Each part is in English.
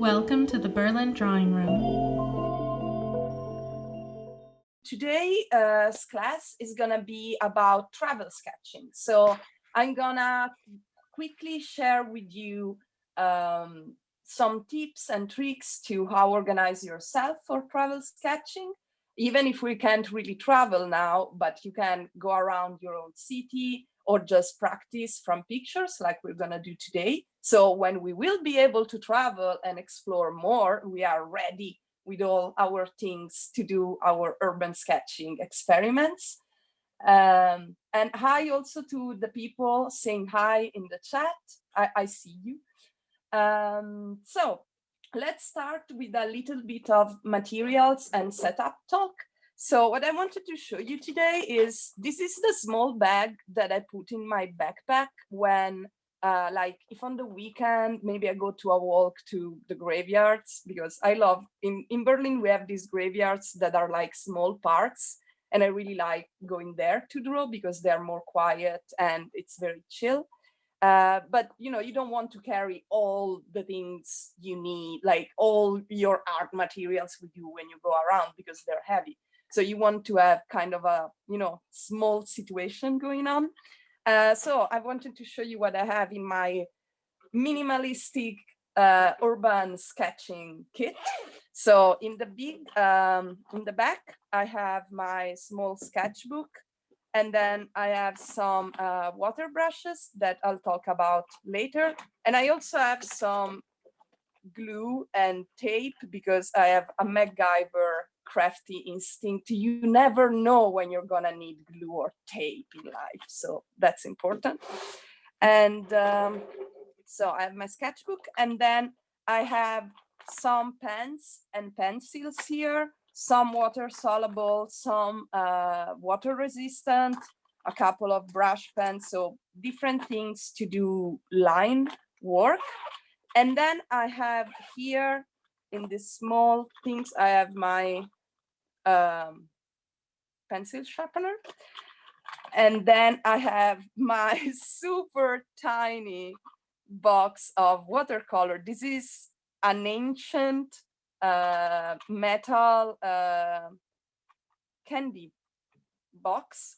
Welcome to the Berlin Drawing Room. Today's class is gonna be about travel sketching. So I'm gonna quickly share with you some tips and tricks to how organize yourself for travel sketching. Even if we can't really travel now, but you can go around your own city or just practice from pictures like we're gonna do today. So when we will be able to travel and explore more, we are ready with all our things to do our urban sketching experiments. And hi also to the people saying hi in the chat. I see you. So let's start with a little bit of materials and setup talk. So what I wanted to show you today is, this is the small bag that I put in my backpack when like if on the weekend, maybe I go to a walk to the graveyards, because I love, in Berlin, we have these graveyards that are like small parks. And I really like going there to draw because they're more quiet and it's very chill. But you don't want to carry all the things you need, like all your art materials with you when you go around, because they're heavy. So you want to have kind of a small situation going on. So I wanted to show you what I have in my minimalistic urban sketching kit. So in the back, I have my small sketchbook, and then I have some water brushes that I'll talk about later. And I also have some glue and tape, because I have a MacGyver crafty instinct. You never know when you're gonna need glue or tape in life, so that's important. And so I have my sketchbook, and then I have some pens and pencils here, some water soluble, some water resistant, a couple of brush pens, so different things to do line work. And then I have here in these small things, I have my pencil sharpener. And then I have my super tiny box of watercolor. This is an ancient metal candy box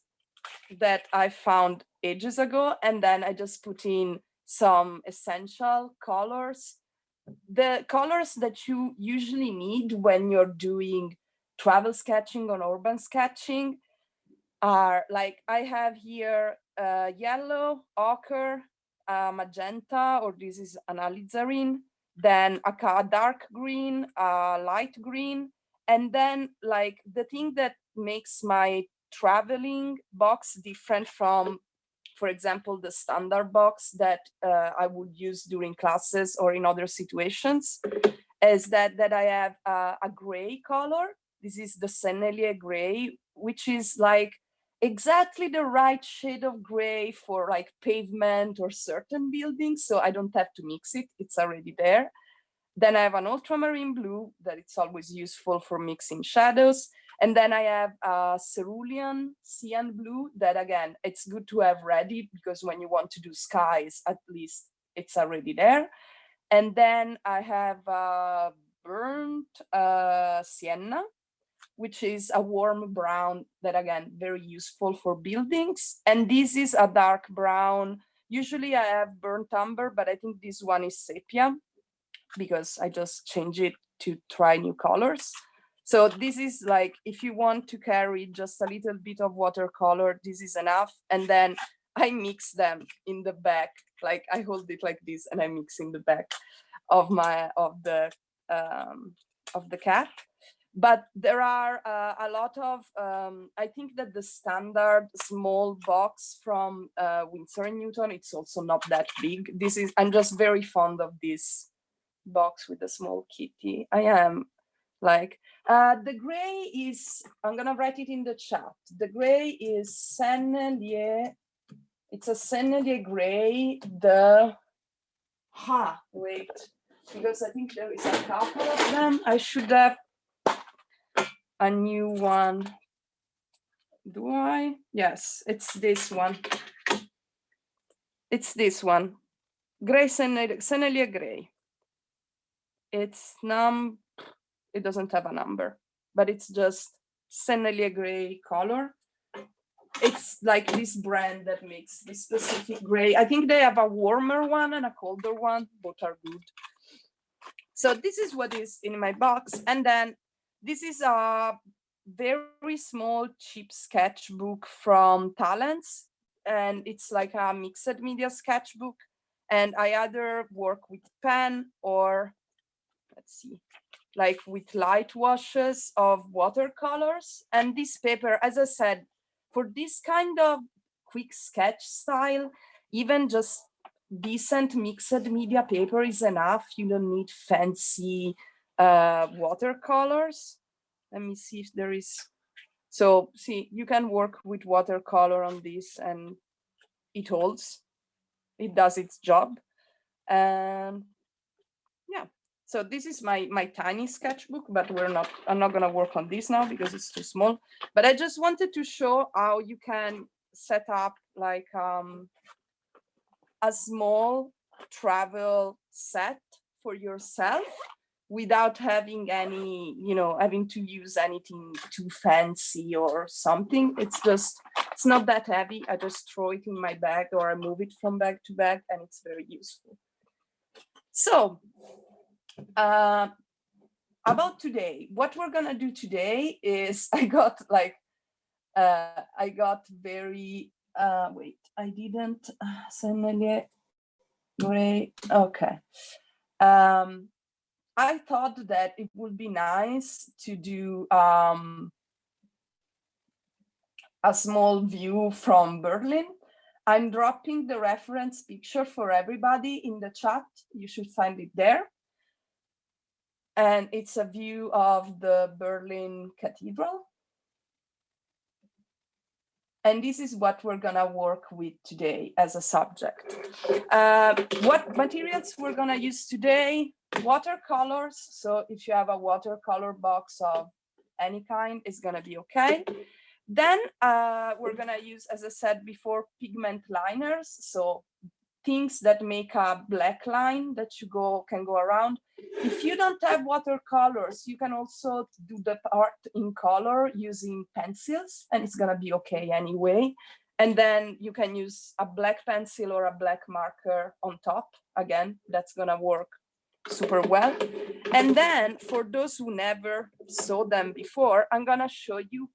that I found ages ago, and then I just put in some essential colors, the colors that you usually need when you're doing travel sketching or urban sketching are like, I have here yellow, ochre, magenta, or this is an alizarin, then a dark green, light green, and then like the thing that makes my traveling box different from, for example, the standard box that I would use during classes or in other situations, is that I have a gray color. This is the Sennelier gray, which is like exactly the right shade of gray for like pavement or certain buildings, so I don't have to mix it, it's already there. Then I have an ultramarine blue that it's always useful for mixing shadows. And then I have a cerulean cyan blue that, again, it's good to have ready, because when you want to do skies, at least it's already there. And then I have burnt sienna, which is a warm brown that, again, very useful for buildings. And this is a dark brown. Usually I have burnt umber, but I think this one is sepia, because I just change it to try new colors. So this is like, if you want to carry just a little bit of watercolor, this is enough. And then I mix them in the back, like I hold it like this and I mix in the back of the cat. But there are a lot of, I think that the standard small box from Winsor & Newton, it's also not that big. I'm just very fond of this box with a small kitty. I am like, the gray is, I'm gonna write it in the chat. The gray is Sennelier. It's a Sennelier gray. Wait, because I think there is a couple of them. I should have a new one. Do I? Yes, it's this one. It's this one. Gray Sennelier gray. It's it doesn't have a number, but it's just Sennelier gray color. It's like this brand that makes this specific gray. I think they have a warmer one and a colder one. Both are good. So this is what is in my box. And then this is a very small, cheap sketchbook from Talents. And it's like a mixed media sketchbook. And I either work with pen or, let's see, like with light washes of watercolors. And this paper, as I said, for this kind of quick sketch style, even just decent mixed media paper is enough. You don't need fancy watercolors. Let me see if there is. So see, you can work with watercolor on this and it holds. It does its job. And yeah, so this is my tiny sketchbook, but I'm not gonna work on this now because it's too small. But I just wanted to show how you can set up like a small travel set for yourself without having any, having to use anything too fancy or something. It's not that heavy. I just throw it in my bag or I move it from bag to bag, and it's very useful. So about today, what we're gonna do today is I got very wait, I didn't Sennelier gray. Okay. I thought that it would be nice to do a small view from Berlin. I'm dropping the reference picture for everybody in the chat. You should find it there. And it's a view of the Berlin Cathedral. And this is what we're gonna work with today as a subject. What materials we're gonna use today? Watercolors. So if you have a watercolor box of any kind, it's gonna be okay. Then we're gonna use, as I said before, pigment liners. So things that make a black line that you can go around. If you don't have watercolors, you can also do the art in color using pencils, and it's gonna be okay anyway. And then you can use a black pencil or a black marker on top. Again, that's gonna work super well. And then for those who never saw them before, I'm gonna show you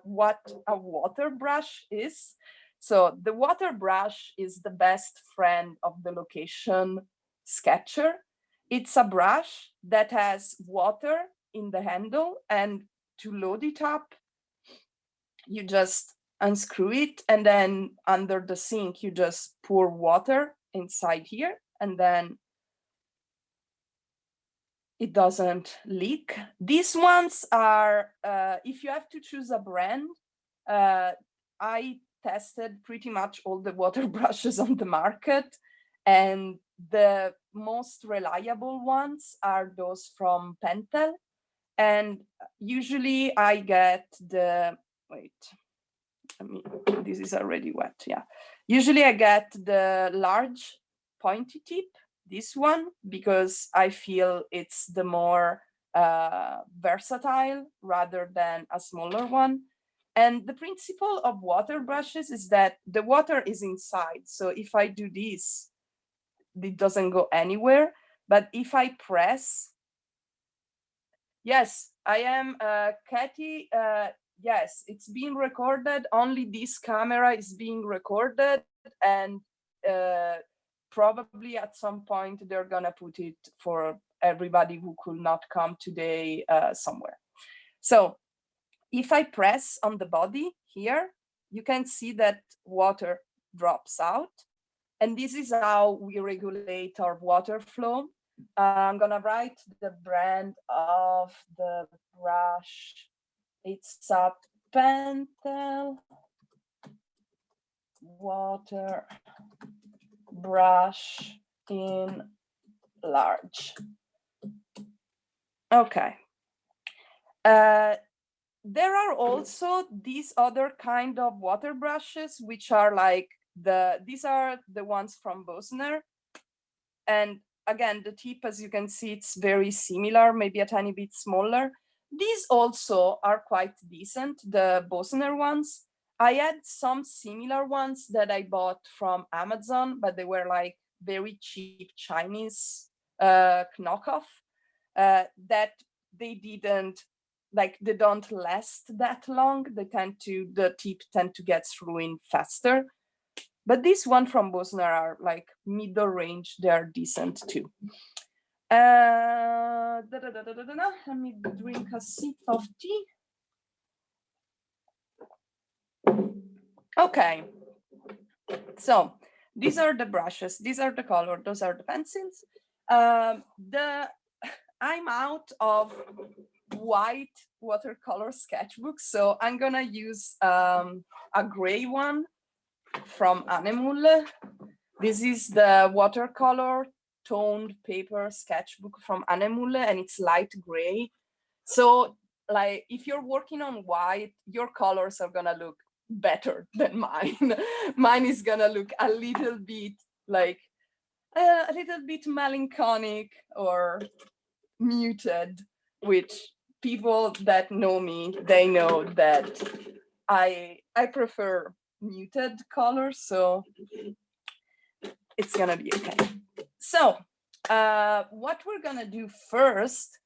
what a water brush is. So the water brush is the best friend of the location sketcher. It's a brush that has water in the handle, and to load it up, you just unscrew it, and then under the sink, you just pour water inside here, and then it doesn't leak. These ones are, if you have to choose a brand, I tested pretty much all the water brushes on the market, and the most reliable ones are those from Pentel. And usually I get the, wait, this is already wet, yeah. Usually I get the large pointy tip, this one, because I feel it's the more versatile rather than a smaller one. And the principle of water brushes is that the water is inside. So if I do this, it doesn't go anywhere. But if I press, yes, I am Katie. Yes, it's being recorded. Only this camera is being recorded, and probably at some point they're gonna put it for everybody who could not come today somewhere. So if I press on the body here, you can see that water drops out. And this is how we regulate our water flow. I'm gonna write the brand of the brush. It's a Pentel water brush in large. Okay. There are also these other kind of water brushes, which are like these are the ones from Bosner. And again, the tip, as you can see, it's very similar, maybe a tiny bit smaller. These also are quite decent, the Bosner ones. I had some similar ones that I bought from Amazon, but they were like very cheap Chinese knockoff that they didn't, like, they don't last that long. The tip tend to get ruined faster. But this one from Bosner are like middle range, they're decent too. Let me drink a sip of tea. Okay, so these are the brushes, these are the color, those are the pencils. I'm out of white watercolor sketchbooks, so I'm gonna use a gray one from Anemulle. This is the watercolor toned paper sketchbook from Anemulle, and it's light gray. So like if you're working on white, your colors are gonna look better than mine. Mine is gonna look a little bit like a little bit melancholic or muted, which people that know me, they know that I prefer muted colors, so it's gonna be okay. So what we're gonna do first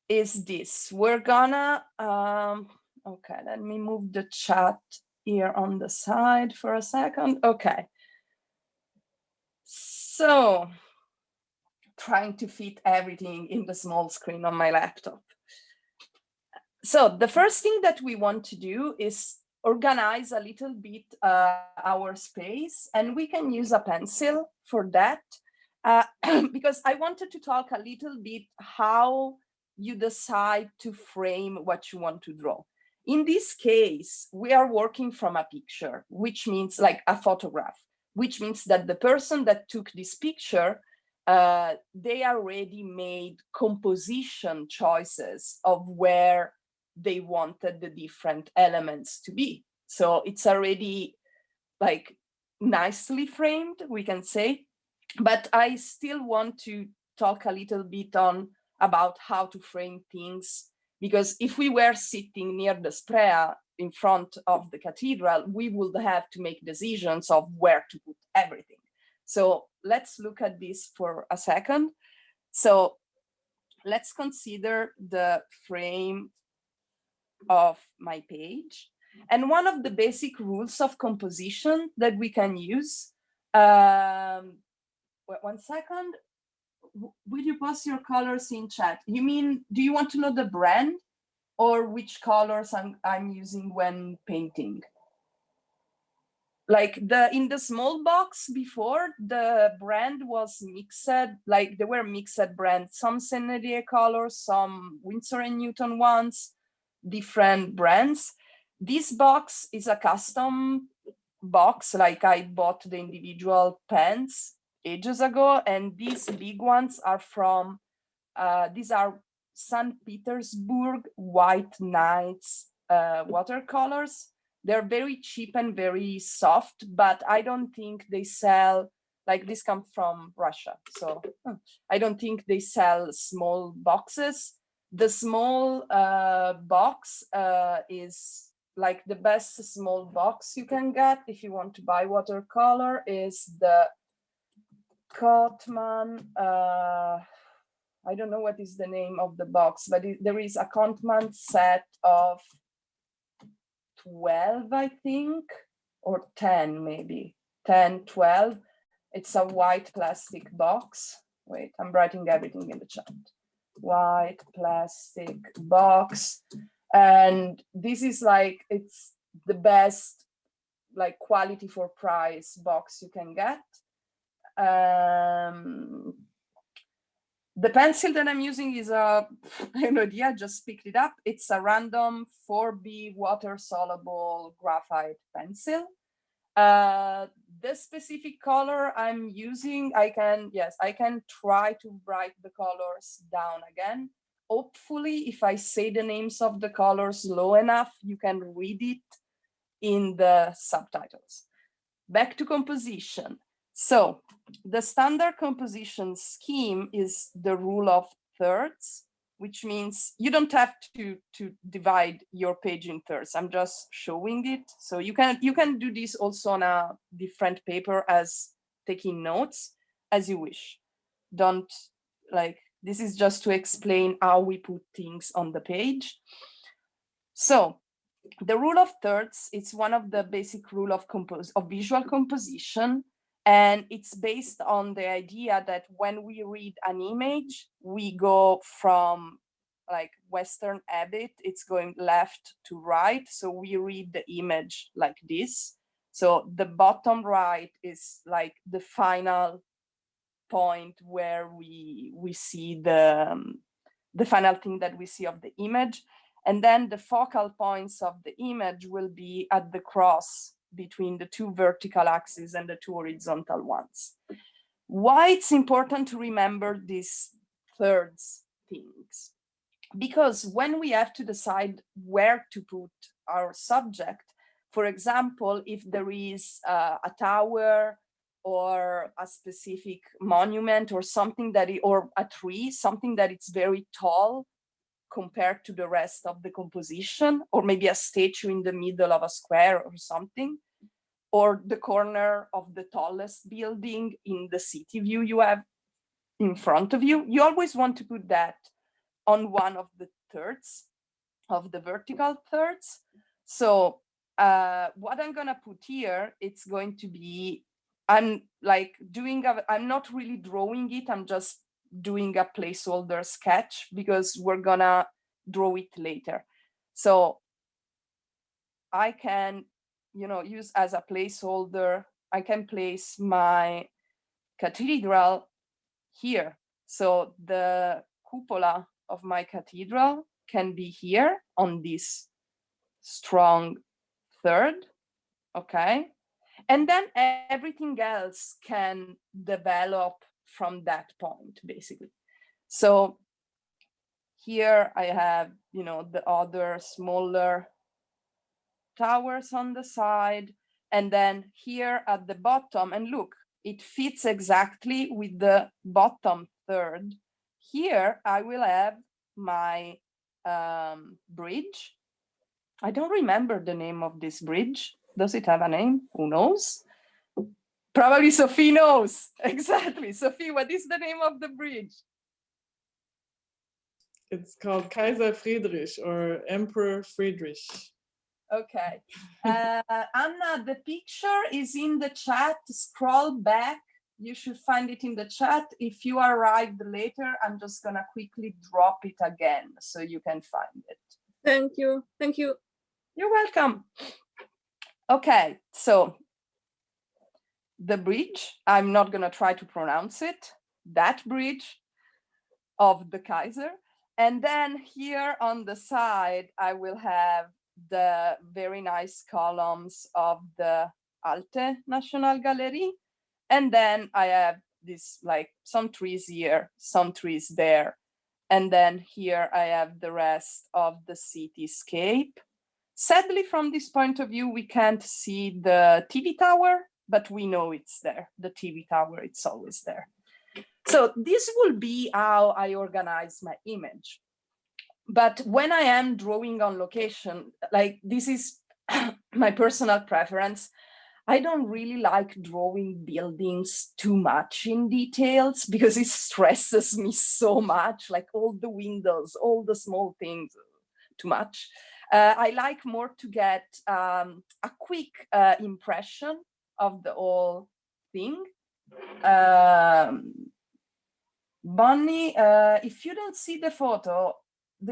is this. We're gonna okay, let me move the chat here on the side for a second. Okay, so trying to fit everything in the small screen on my laptop. So the first thing that we want to do is organize a little bit our space, and we can use a pencil for that because I wanted to talk a little bit how you decide to frame what you want to draw. In this case, we are working from a picture, which means like a photograph, which means that the person that took this picture, they already made composition choices of where they wanted the different elements to be. So it's already like nicely framed, we can say, but I still want to talk a little bit about how to frame things, because if we were sitting near the Sprea in front of the cathedral, we would have to make decisions of where to put everything. So let's look at this for a second. So let's consider the frame of my page. And one of the basic rules of composition that we can use, one second, will you post your colors in chat? You mean, do you want to know the brand or which colors I'm using when painting? Like in the small box before, the brand was mixed, like there were mixed brands, some Sennelier colors, some Winsor & Newton ones, different brands. This box is a custom box, like I bought the individual pens ages ago, and these big ones are from, these are St. Petersburg White Nights watercolors. They're very cheap and very soft, but I don't think they sell, like this comes from Russia. So I don't think they sell small boxes. The small box is like the best small box you can get if you want to buy watercolor is the Kotman, I don't know what is the name of the box, but there is a Kotman set of 12, I think, or 10 maybe, 10, 12. It's a white plastic box. Wait, I'm writing everything in the chat. White plastic box. And this is like, it's the best like quality for price box you can get. The pencil that I'm using is I have no idea, just picked it up. It's a random 4B water soluble graphite pencil. The specific color I'm using, I can try to write the colors down again. Hopefully, if I say the names of the colors low enough, you can read it in the subtitles. Back to composition. So the standard composition scheme is the rule of thirds, which means you don't have to divide your page in thirds. I'm just showing it. So you can do this also on a different paper as taking notes as you wish. Don't like, this is just to explain how we put things on the page. So the rule of thirds, it's one of the basic rule of visual composition. And it's based on the idea that when we read an image, we go from like Western habit, it's going left to right. So we read the image like this. So the bottom right is like the final point where we see the final thing that we see of the image. And then the focal points of the image will be at the cross between the two vertical axes and the two horizontal ones. Why it's important to remember these thirds things? Because when we have to decide where to put our subject, for example, if there is a tower or a specific monument or something or a tree, something that it's very tall compared to the rest of the composition, or maybe a statue in the middle of a square or something, or the corner of the tallest building in the city view you have in front of you, you always want to put that on one of the thirds, of the vertical thirds. So what I'm gonna put here, it's going to be, I'm not really drawing it, I'm just doing a placeholder sketch because we're gonna draw it later. So I can, use as a placeholder, I can place my cathedral here. So the cupola of my cathedral can be here on this strong third, okay? And then everything else can develop from that point, basically. So here I have, the other smaller towers on the side, and then here at the bottom, and look, it fits exactly with the bottom third. Here I will have my bridge. I don't remember the name of this bridge. Does it have a name? Who knows? Probably Sophie knows. Exactly. Sophie, what is the name of the bridge? It's called Kaiser Friedrich or Emperor Friedrich. Okay. Anna, the picture is in the chat. Scroll back. You should find it in the chat. If you arrived later, I'm just going to quickly drop it again so you can find it. Thank you. Thank you. You're welcome. Okay, so the bridge, I'm not going to try to pronounce it, that bridge of the Kaiser. And then here on the side, I will have the very nice columns of the Alte Nationalgalerie. And then I have this, like some trees here, some trees there. And then here I have the rest of the cityscape. Sadly, from this point of view, we can't see the TV tower, but we know it's there. The TV tower, it's always there. So this will be how I organize my image. But when I am drawing on location, like this is my personal preference, I don't really like drawing buildings too much in details because it stresses me so much, like all the windows, all the small things, too much. I like more to get a quick impression of the whole thing. Bonnie, if you don't see the photo,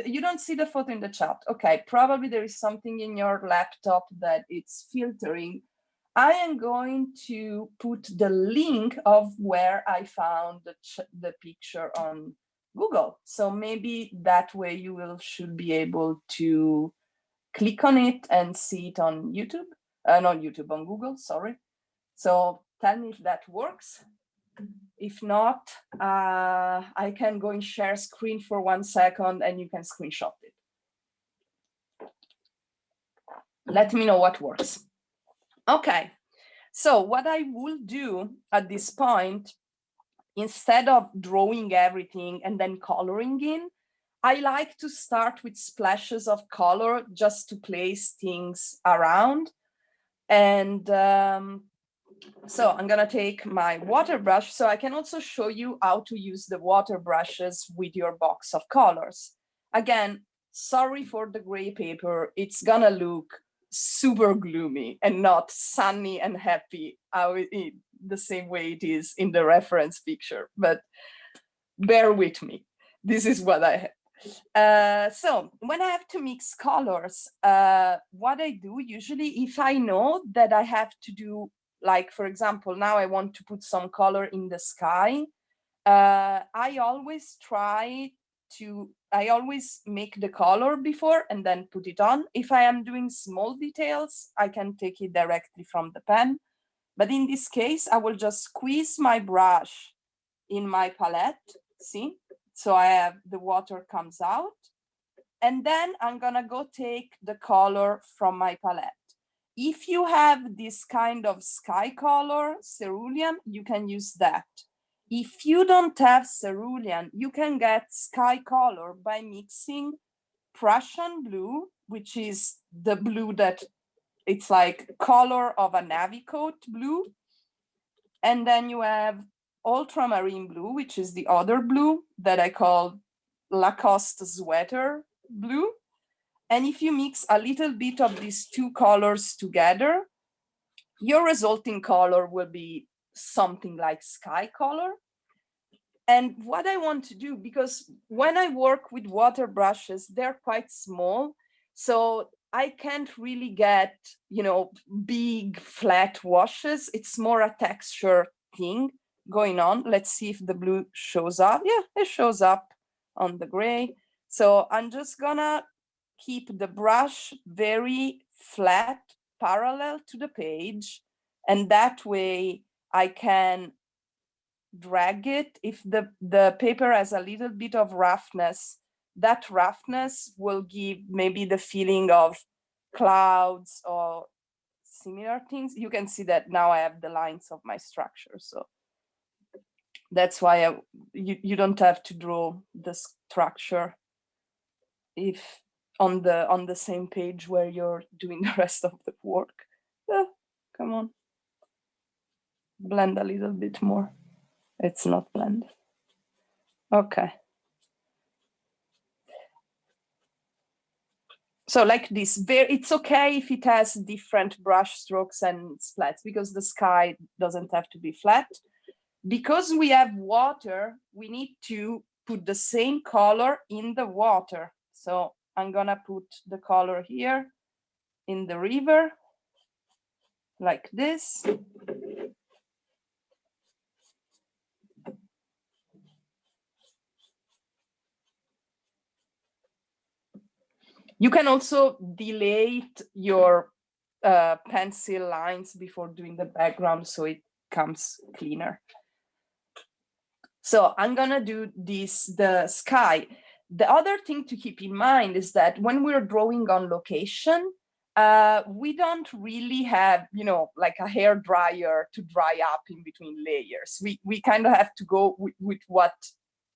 you don't see the photo in the chat. Okay, probably there is something in your laptop that it's filtering. I am going to put the link of where I found the picture on Google. So maybe that way you should be able to click on it and see it on YouTube. Not YouTube, on Google, sorry. So tell me if that works. If not, I can go and share screen for 1 second and you can screenshot it. Let me know what works. Okay, So what I will do at this point, instead of drawing everything and then coloring in, I like to start with splashes of color just to place things around. And so I'm gonna take my water brush. So I can also show you how to use the water brushes with your box of colors. Again, sorry for the gray paper. It's gonna look super gloomy and not sunny and happy the same way it is in the reference picture, but bear with me. This is what I have. So when I have to mix colors, what I do usually, if I know that I have to do, like, for example, now I want to put some color in the sky, I always make the color before and then put it on. If I am doing small details, I can take it directly from the pen. But in this case, I will just squeeze my brush in my palette, see? So I have the water comes out. And then I'm gonna go take the color from my palette. If you have this kind of sky color, cerulean, you can use that. If you don't have cerulean, you can get sky color by mixing Prussian blue, which is the blue that it's like color of a navy coat blue. And then you have ultramarine blue, which is the other blue that I call Lacoste sweater blue. And if you mix a little bit of these two colors together, your resulting color will be something like sky color. And what I want to do, because when I work with water brushes, they're quite small. So I can't really get, big flat washes. It's more a texture thing going on. Let's see if the blue shows up. Yeah, it shows up on the gray. So I'm just gonna keep the brush very flat, parallel to the page. And that way I can drag it. If the paper has a little bit of roughness, that roughness will give maybe the feeling of clouds or similar things. You can see that now I have the lines of my structure. So that's why you don't have to draw the structure if on the same page where you're doing the rest of the work. Come on, blend a little bit more. It's not blended. Okay. So like this, it's okay if it has different brush strokes and splats, because the sky doesn't have to be flat. Because we have water, we need to put the same color in the water. So I'm gonna put the color here in the river, like this. You can also delete your pencil lines before doing the background so it comes cleaner. So I'm gonna do the sky. The other thing to keep in mind is that when we're drawing on location, we don't really have, like a hair dryer to dry up in between layers. We kind of have to go with what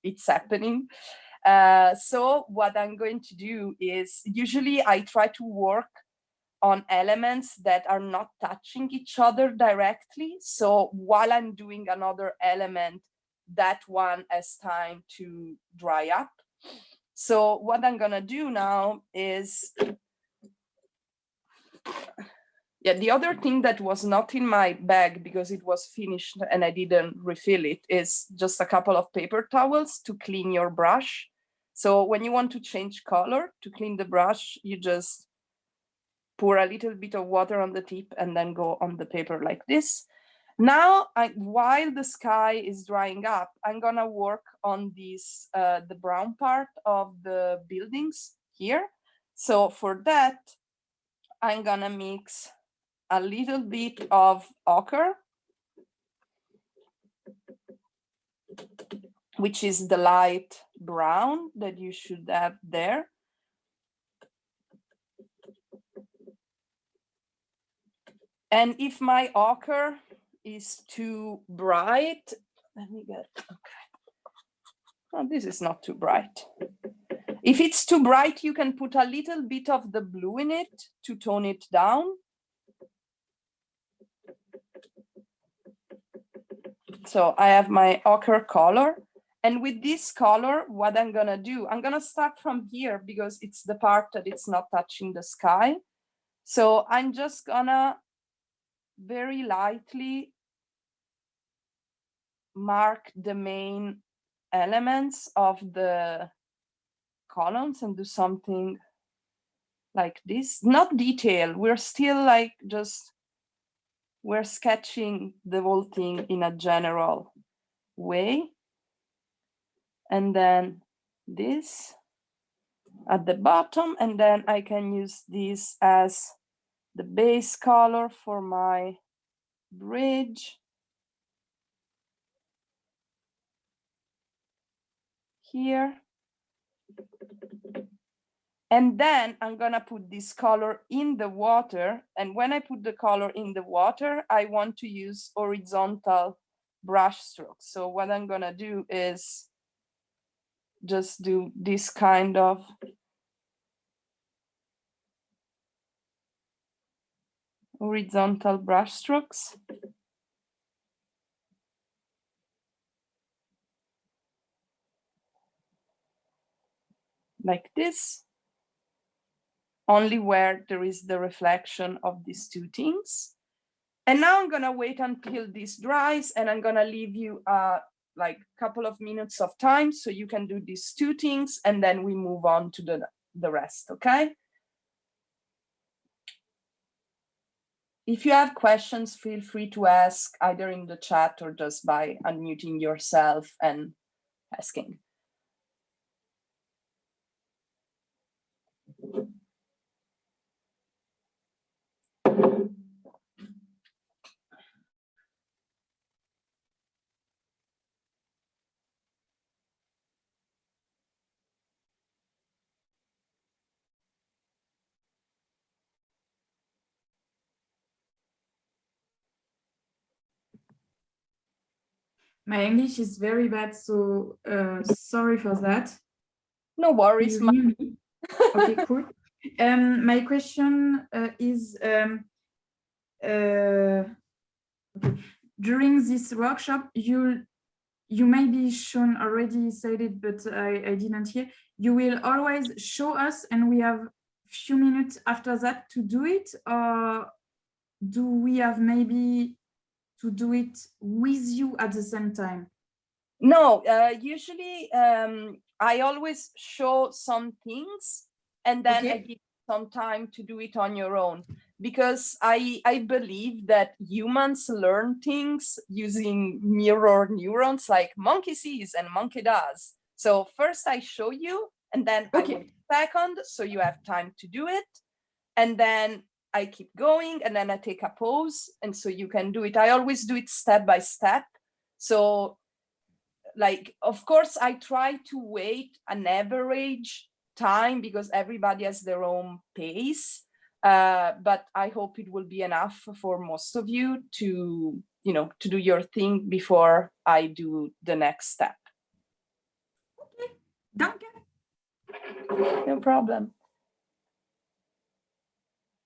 it's happening. So what I'm going to do is, usually I try to work on elements that are not touching each other directly. So while I'm doing another element, that one has time to dry up. So what I'm gonna do now is, the other thing that was not in my bag because it was finished and I didn't refill it is just a couple of paper towels to clean your brush. So when you want to change color, to clean the brush, you just pour a little bit of water on the tip and then go on the paper like this. Now, while the sky is drying up, I'm gonna work on this, the brown part of the buildings here. So for that, I'm gonna mix a little bit of ochre, which is the light brown that you should have there. And if my ochre is too bright, let me get, okay. Oh, this is not too bright. If it's too bright, you can put a little bit of the blue in it to tone it down. So I have my ochre color. And with this color, what I'm gonna do, I'm gonna start from here because it's the part that it's not touching the sky. So I'm just gonna very lightly mark the main elements of the columns and do something like this. Not detail, we're still like just, we're sketching the whole thing in a general way. And then this at the bottom, and then I can use this as the base color for my bridge. Here. And then I'm gonna put this color in the water. And when I put the color in the water, I want to use horizontal brush strokes. So what I'm gonna do is just do this kind of horizontal brush strokes. Like this. Only where there is the reflection of these two things. And now I'm gonna wait until this dries, and I'm gonna leave you like a couple of minutes of time so you can do these two things, and then we move on to the rest, okay? If you have questions, feel free to ask either in the chat or just by unmuting yourself and asking. My English is very bad, so sorry for that. No worries. You hear me? Okay, cool. My question is, okay. During this workshop, you maybe shown already said it, but I didn't hear. You will always show us, and we have few minutes after that to do it, or do we have maybe to do it with you at the same time? No, usually I always show some things and then Okay. I give some time to do it on your own, because I believe that humans learn things using mirror neurons, like monkey sees and monkey does. So first I show you, and then I wait a second so you have time to do it, and then I keep going, and then I take a pause, and so you can do it. I always do it step by step. So like, of course, I try to wait an average time because everybody has their own pace. But I hope it will be enough for most of you to, you know, to do your thing before I do the next step. Okay, danke. No problem.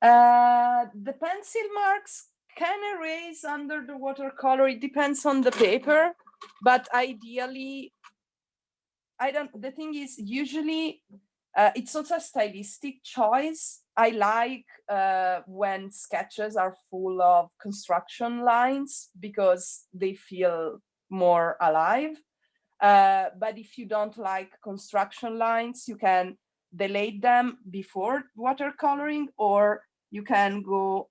The pencil marks can erase under the watercolor. It depends on the paper, but ideally, the thing is, usually it's also a stylistic choice. I like when sketches are full of construction lines because they feel more alive. But if you don't like construction lines, you can delete them before watercoloring, or you can go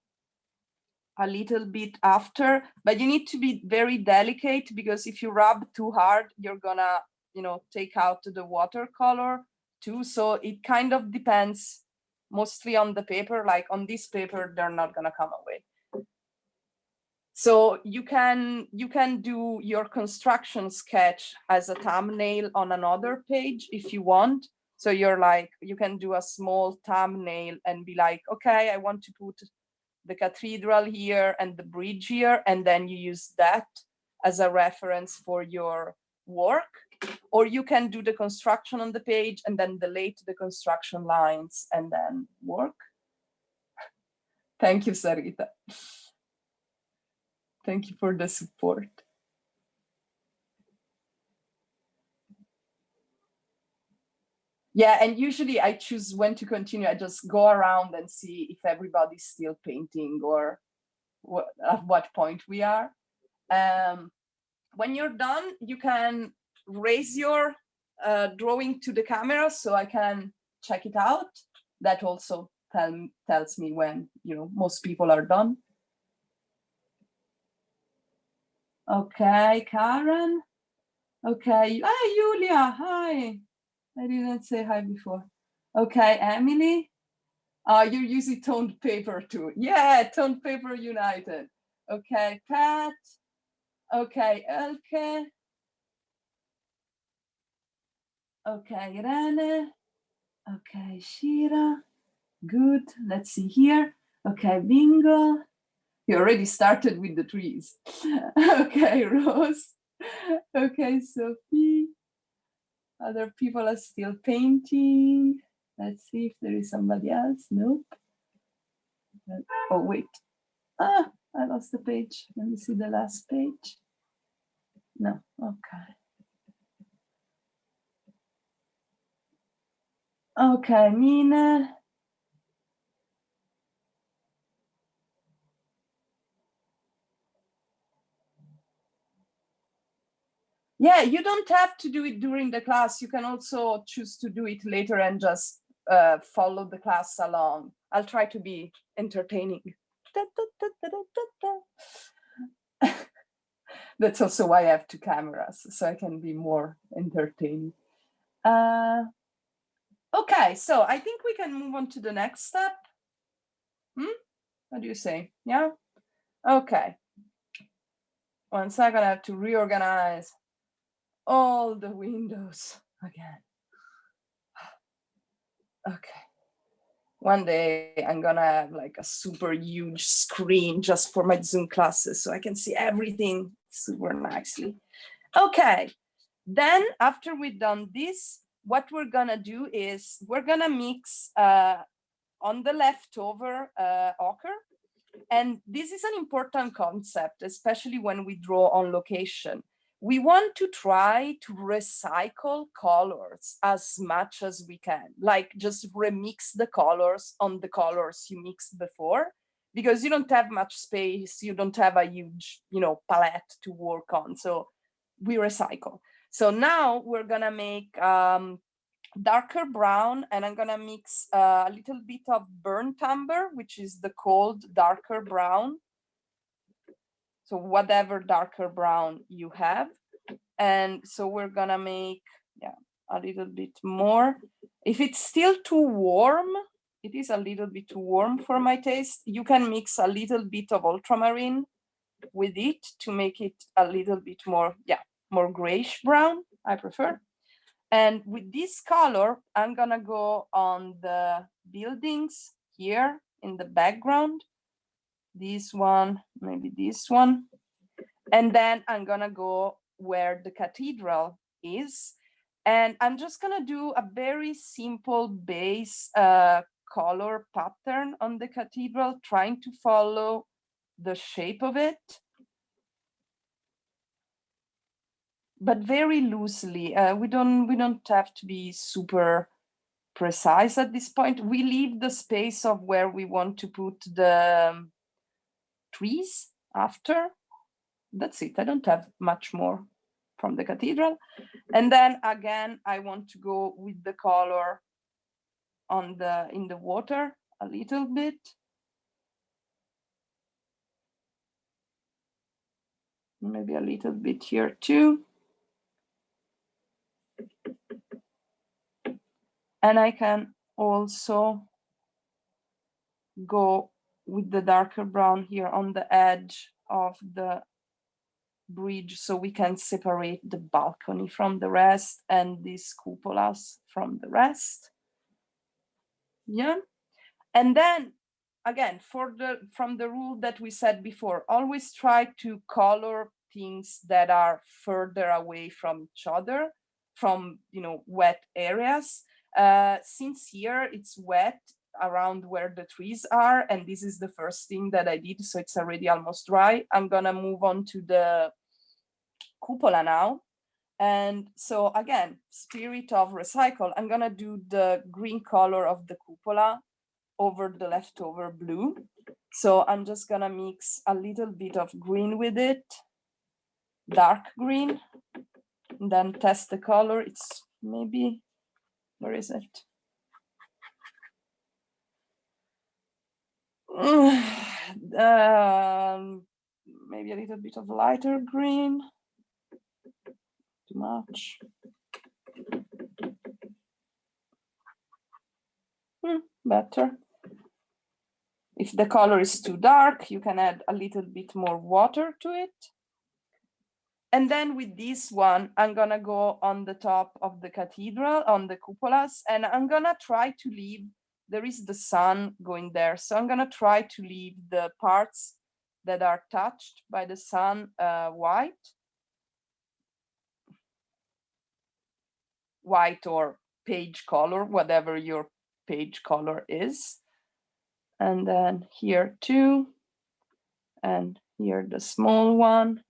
a little bit after, but you need to be very delicate, because if you rub too hard, you're gonna, you know, take out the watercolor too. So it kind of depends mostly on the paper. Like on this paper, they're not gonna come away. So you can do your construction sketch as a thumbnail on another page if you want. So you're like, you can do a small thumbnail and be like, okay, I want to put the cathedral here and the bridge here, and then you use that as a reference for your work. Or you can do the construction on the page and then delete the construction lines and then work. Thank you, Sarita. Thank you for the support. Yeah, and usually I choose when to continue. I just go around and see if everybody's still painting or at what point we are. When you're done, you can raise your drawing to the camera so I can check it out. That also tells me when, you know, most people are done. Okay, Karen. Okay, hi, Julia, hi. I didn't say hi before. Okay, Emily. You're using toned paper too. Yeah, toned paper united. Okay, Pat. Okay, Elke. Okay, Rene. Okay, Shira. Good. Let's see here. Okay, Bingo. You already started with the trees. Okay, Rose. Okay, Sophie. Other people are still painting. Let's see if there is somebody else. Nope. Oh, wait. Ah, I lost the page. Let me see the last page. No, okay. Okay, Mina. Yeah, you don't have to do it during the class. You can also choose to do it later and just follow the class along. I'll try to be entertaining. That's also why I have two cameras, so I can be more entertaining. Okay, so I think we can move on to the next step. What do you say? Yeah? Okay. 1 second, I have to reorganize all the windows again. Okay. One day I'm gonna have like a super huge screen just for my Zoom classes so I can see everything super nicely. Okay, then after we've done this, what we're gonna do is we're gonna mix on the leftover ochre. And this is an important concept, especially when we draw on location. We want to try to recycle colors as much as we can, like just remix the colors on the colors you mixed before, because you don't have much space, you don't have a huge, you know, palette to work on. So we recycle. So now we're gonna make darker brown, and I'm gonna mix a little bit of burnt umber, which is the cold darker brown. So whatever darker brown you have. And so we're gonna make, yeah, a little bit more. If it's still too warm, it is a little bit too warm for my taste, you can mix a little bit of ultramarine with it to make it a little bit more, yeah, more grayish brown, I prefer. And with this color, I'm gonna go on the buildings here in the background. This one, maybe this one. And then I'm gonna go where the cathedral is. And I'm just gonna do a very simple base color pattern on the cathedral, trying to follow the shape of it, but very loosely. We don't have to be super precise at this point. We leave the space of where we want to put the trees after. That's it. I don't have much more from the cathedral. And then again, I want to go with the color on in the water a little bit. Maybe a little bit here too. And I can also go with the darker brown here on the edge of the bridge, so we can separate the balcony from the rest and these cupolas from the rest. Yeah. And then again, from the rule that we said before, always try to color things that are further away from each other, from wet areas. Since here it's wet around where the trees are, and this is the first thing that I did, so it's already almost dry. I'm gonna move on to the cupola now. And so again, spirit of recycle, I'm gonna do the green color of the cupola over the leftover blue. So I'm just gonna mix a little bit of green with it, dark green, and then test the color. It's maybe, where is it? Maybe a little bit of lighter green. Too much. Better. If the color is too dark, you can add a little bit more water to it. And then with this one, I'm gonna go on the top of the cathedral, on the cupolas, and I'm gonna try to leave, there is the sun going there, so I'm gonna try to leave the parts that are touched by the sun white or page color, whatever your page color is. And then here too, and here the small one.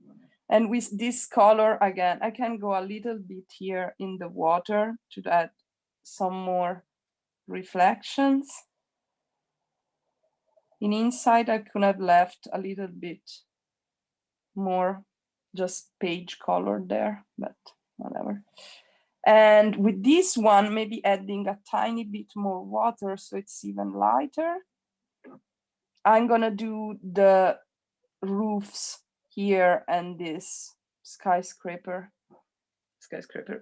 And with this color, again, I can go a little bit here in the water to add some more reflections. In inside, I could have left a little bit more just page color there, but whatever. And with this one, maybe adding a tiny bit more water so it's even lighter. I'm gonna do the roofs here and this skyscraper,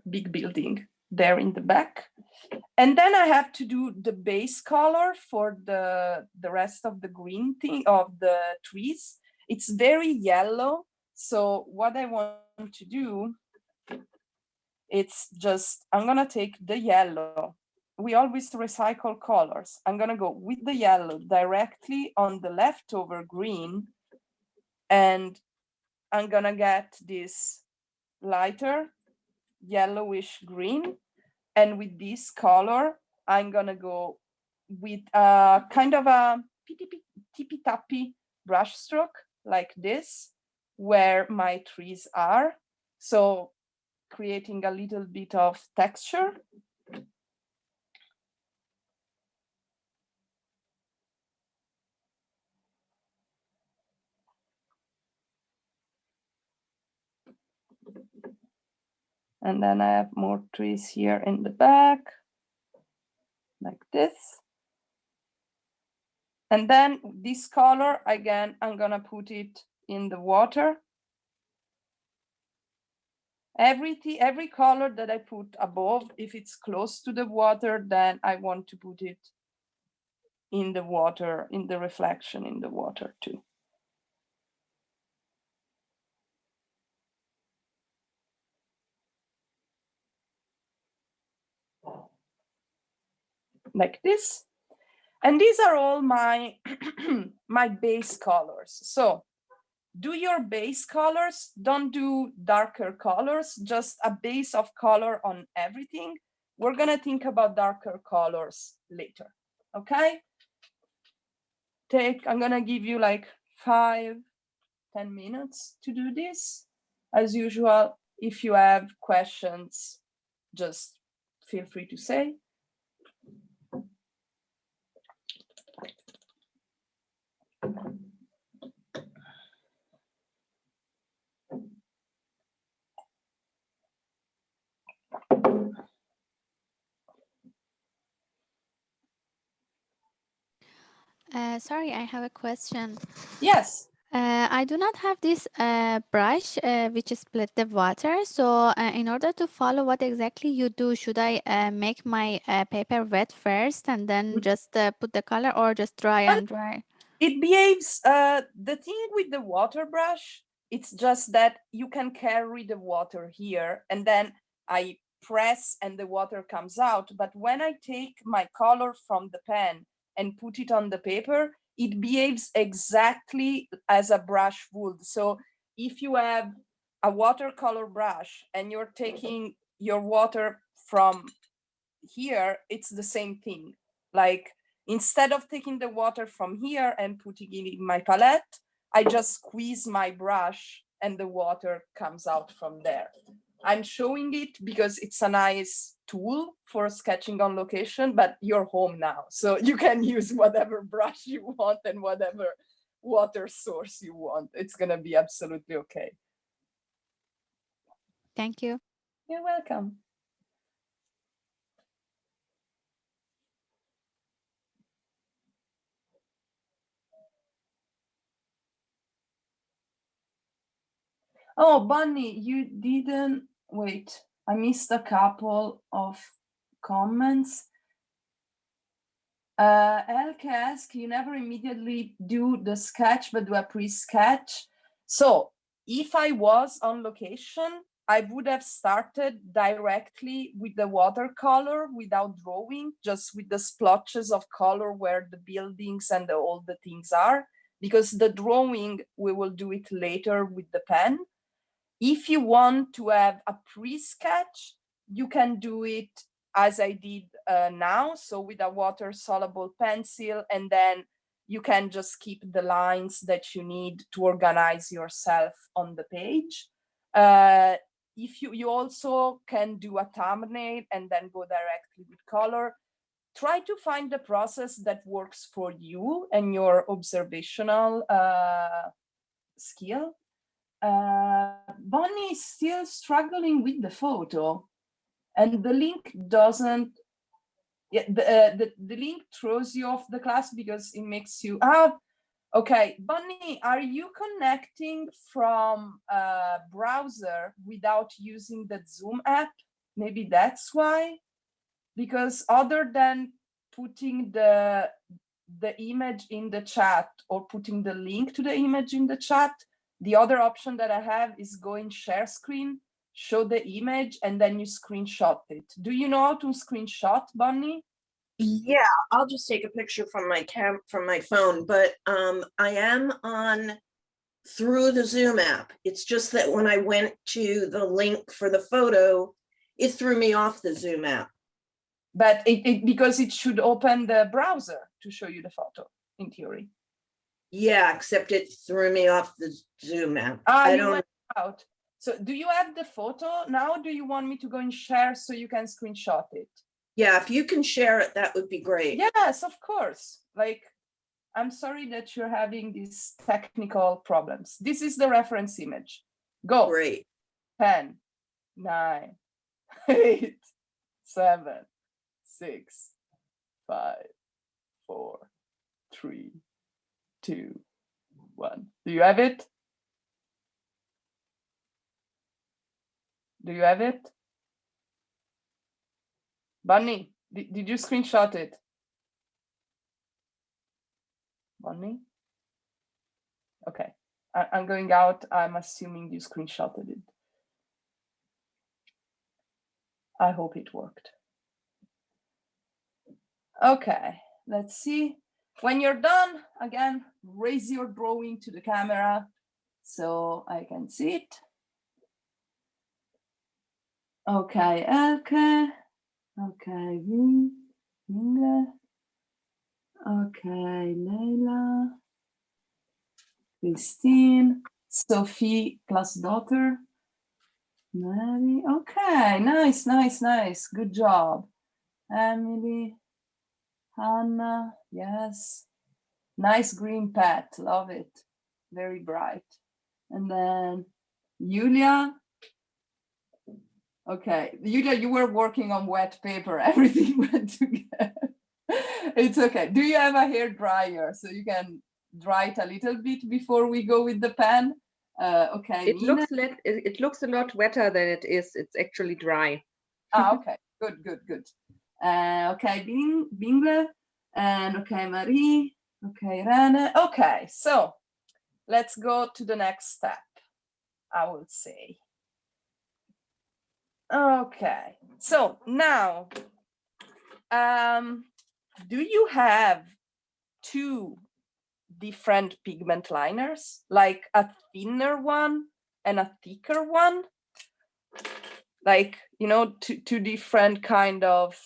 big building there in the back. And then I have to do the base color for the rest of the green thing of the trees. It's very yellow. So what I want to do, it's just, I'm gonna take the yellow. We always recycle colors. I'm gonna go with the yellow directly on the leftover green, and I'm gonna get this lighter yellowish green. And with this color, I'm gonna go with a kind of a tippy-tappy brush stroke like this, where my trees are. So creating a little bit of texture. And then I have more trees here in the back, like this. And then this color, again, I'm gonna put it in the water. Every color that I put above, if it's close to the water, then I want to put it in the water, in the reflection in the water too. Like this. And these are all my my base colors. So do your base colors, don't do darker colors, just a base of color on everything. We're gonna think about darker colors later, okay? I'm gonna give you like 5-10 minutes to do this. As usual, if you have questions, just feel free to say. Sorry, I have a question. Yes. I do not have this brush which split the water. So in order to follow what exactly you do, should I make my paper wet first and then just put the color, or just dry and dry? It behaves, the thing with the water brush, it's just that you can carry the water here and then I press and the water comes out. But when I take my color from the pen and put it on the paper, it behaves exactly as a brush would. So if you have a watercolor brush and you're taking your water from here, it's the same thing. Like, instead of taking the water from here and putting it in my palette, I just squeeze my brush and the water comes out from there. I'm showing it because it's a nice tool for sketching on location, but you're home now, so you can use whatever brush you want and whatever water source you want. It's gonna be absolutely okay. Thank you. You're welcome. Oh, Bunny, you didn't wait. I missed a couple of comments. Elke asked, you never immediately do the sketch, but do a pre-sketch. So if I was on location, I would have started directly with the watercolor without drawing, just with the splotches of color where the buildings and all the things are, because the drawing, we will do it later with the pen. If you want to have a pre-sketch, you can do it as I did now, so with a water-soluble pencil, and then you can just keep the lines that you need to organize yourself on the page. If you also can do a thumbnail and then go directly with color. Try to find the process that works for you and your observational skill. Bonnie is still struggling with the photo, and the link doesn't. Yeah, the link throws you off the class because it makes you okay. Bonnie, are you connecting from a browser without using the Zoom app? Maybe that's why. Because other than putting the image in the chat or putting the link to the image in the chat, the other option that I have is go in share screen, show the image, and then you screenshot it. Do you know how to screenshot, Bunny? Yeah, I'll just take a picture from my phone, but I am on through the Zoom app. It's just that when I went to the link for the photo, it threw me off the Zoom app. But because it should open the browser to show you the photo, in theory. Yeah, except it threw me off the Zoom app. I don't went out. So do you have the photo now? Do you want me to go and share so you can screenshot it? Yeah, if you can share it, that would be great. Yes, of course. Like, I'm sorry that you're having these technical problems. This is the reference image. Go. Great. 10, 9, 8, 7, 6, 5, 4, 3, 2, 1. Do you have it? Do you have it? Bunny, did you screenshot it? Bunny? Okay, I'm going out. I'm assuming you screenshotted it. I hope it worked. Okay, let's see. When you're done, again, raise your drawing to the camera so I can see it. Okay, Elke. Okay, Inge. Okay, Leila. Christine. Sophie plus daughter. Mary. Okay, nice, nice, nice. Good job. Emily. Hannah. Yes. Nice green pet. Love it. Very bright. And then Julia. Okay, Julia, you were working on wet paper. Everything went together. It's okay. Do you have a hair dryer so you can dry it a little bit before we go with the pen? Okay. It looks a lot wetter than it is. It's actually dry. Okay. Good, good, good. Okay, Bingle. And okay, Marie. Okay, Rana. Okay, so let's go to the next step, I would say. Okay, so now, do you have two different pigment liners, like a thinner one and a thicker one, like, you know, two different kind of,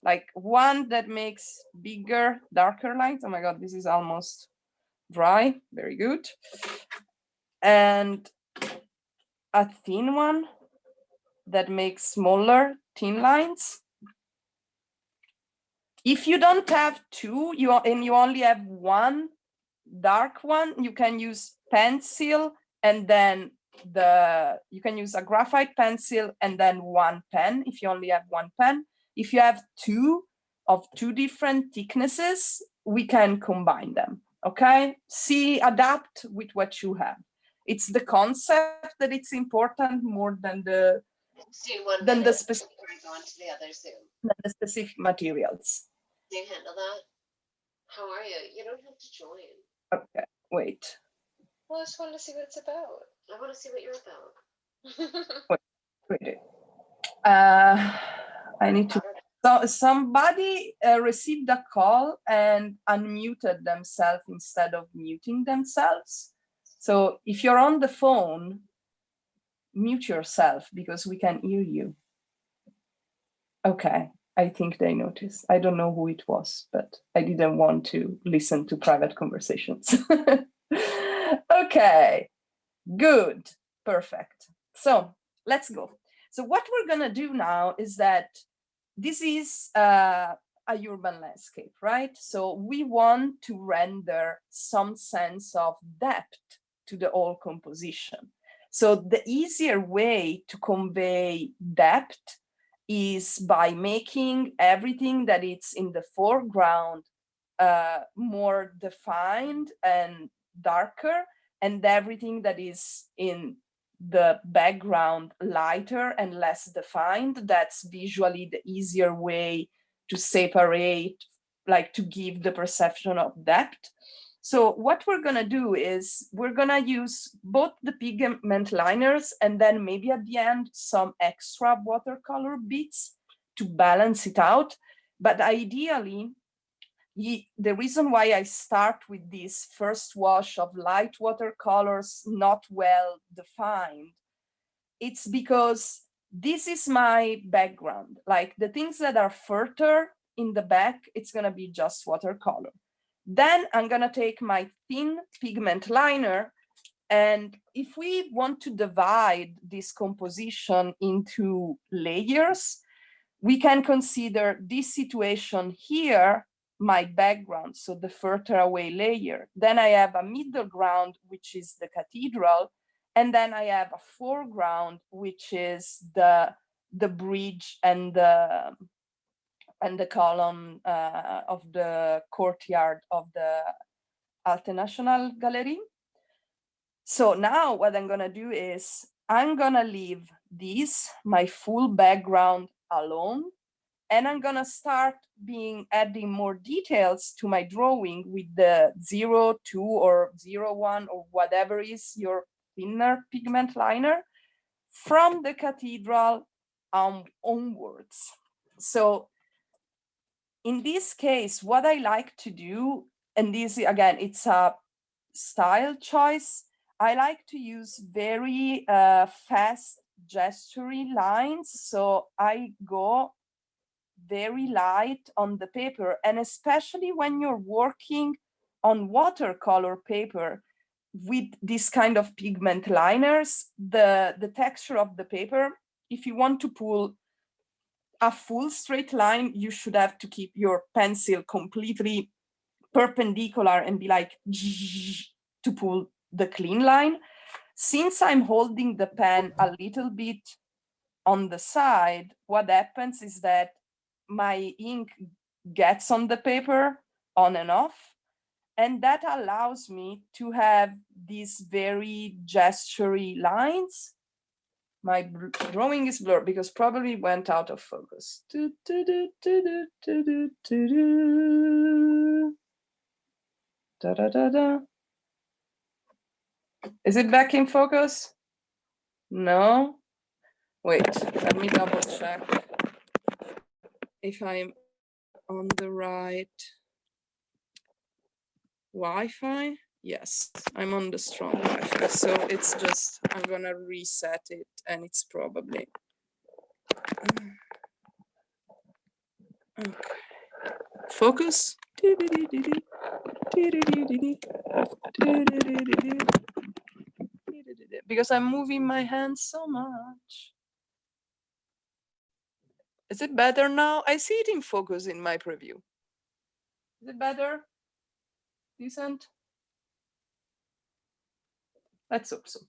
like one that makes bigger, darker lines. Oh my God, this is almost dry. Very good. And a thin one that makes smaller, thin lines. If you don't have two, you only have one dark one, you can use pencil, and then you can use a graphite pencil and then one pen if you only have one pen. If you have two of two different thicknesses, we can combine them. Okay, adapt with what you have. It's the concept that it's important more than the specific the specific materials. Can you handle that? How are you? You don't have to join. Okay, wait. Well, I just wanted to see what it's about. I want to see what you're about. Wait. I need to. So somebody received a call and unmuted themselves instead of muting themselves. So if you're on the phone, mute yourself because we can hear you. Okay, I think they noticed. I don't know who it was, but I didn't want to listen to private conversations. Okay, good, perfect. So let's go. So what we're gonna do now is that this is a urban landscape, right? So we want to render some sense of depth to the whole composition. So the easier way to convey depth is by making everything that is in the foreground more defined and darker, and everything that is in the background lighter and less defined. That's visually the easier way to separate, like to give the perception of depth. So what we're gonna do is we're gonna use both the pigment liners and then maybe at the end some extra watercolor bits to balance it out. But ideally, the reason why I start with this first wash of light watercolors not well defined, it's because this is my background. Like the things that are further in the back, it's gonna be just watercolor. Then I'm gonna take my thin pigment liner, and if we want to divide this composition into layers, we can consider this situation here my background, so the further away layer. Then I have a middle ground, which is the cathedral, and then I have a foreground, which is the bridge and the column of the courtyard of the Alte National Gallery. So now what I'm gonna do is I'm gonna leave this, my full background, alone, and I'm gonna start adding more details to my drawing with the 02 or 01 or whatever is your thinner pigment liner from the cathedral onwards. So in this case, what I like to do, and this again, it's a style choice, I like to use very fast gestury lines. So I go very light on the paper, and especially when you're working on watercolor paper with this kind of pigment liners, the texture of the paper, if you want to pull a full straight line, you should have to keep your pencil completely perpendicular and be like to pull the clean line. Since I'm holding the pen a little bit on the side, what happens is that my ink gets on the paper on and off, and that allows me to have these very gestury lines. My drawing is blurred because probably went out of focus. Is it back in focus? No? Wait, let me double check if I'm on the right. Wi-Fi. Yes, I'm on the strong Wi-Fi, so it's just, I'm gonna reset it, and it's probably okay. Focus. Because I'm moving my hands so much. Is it better now? I see it in focus in my preview. Is it better? Decent? Let's hope so.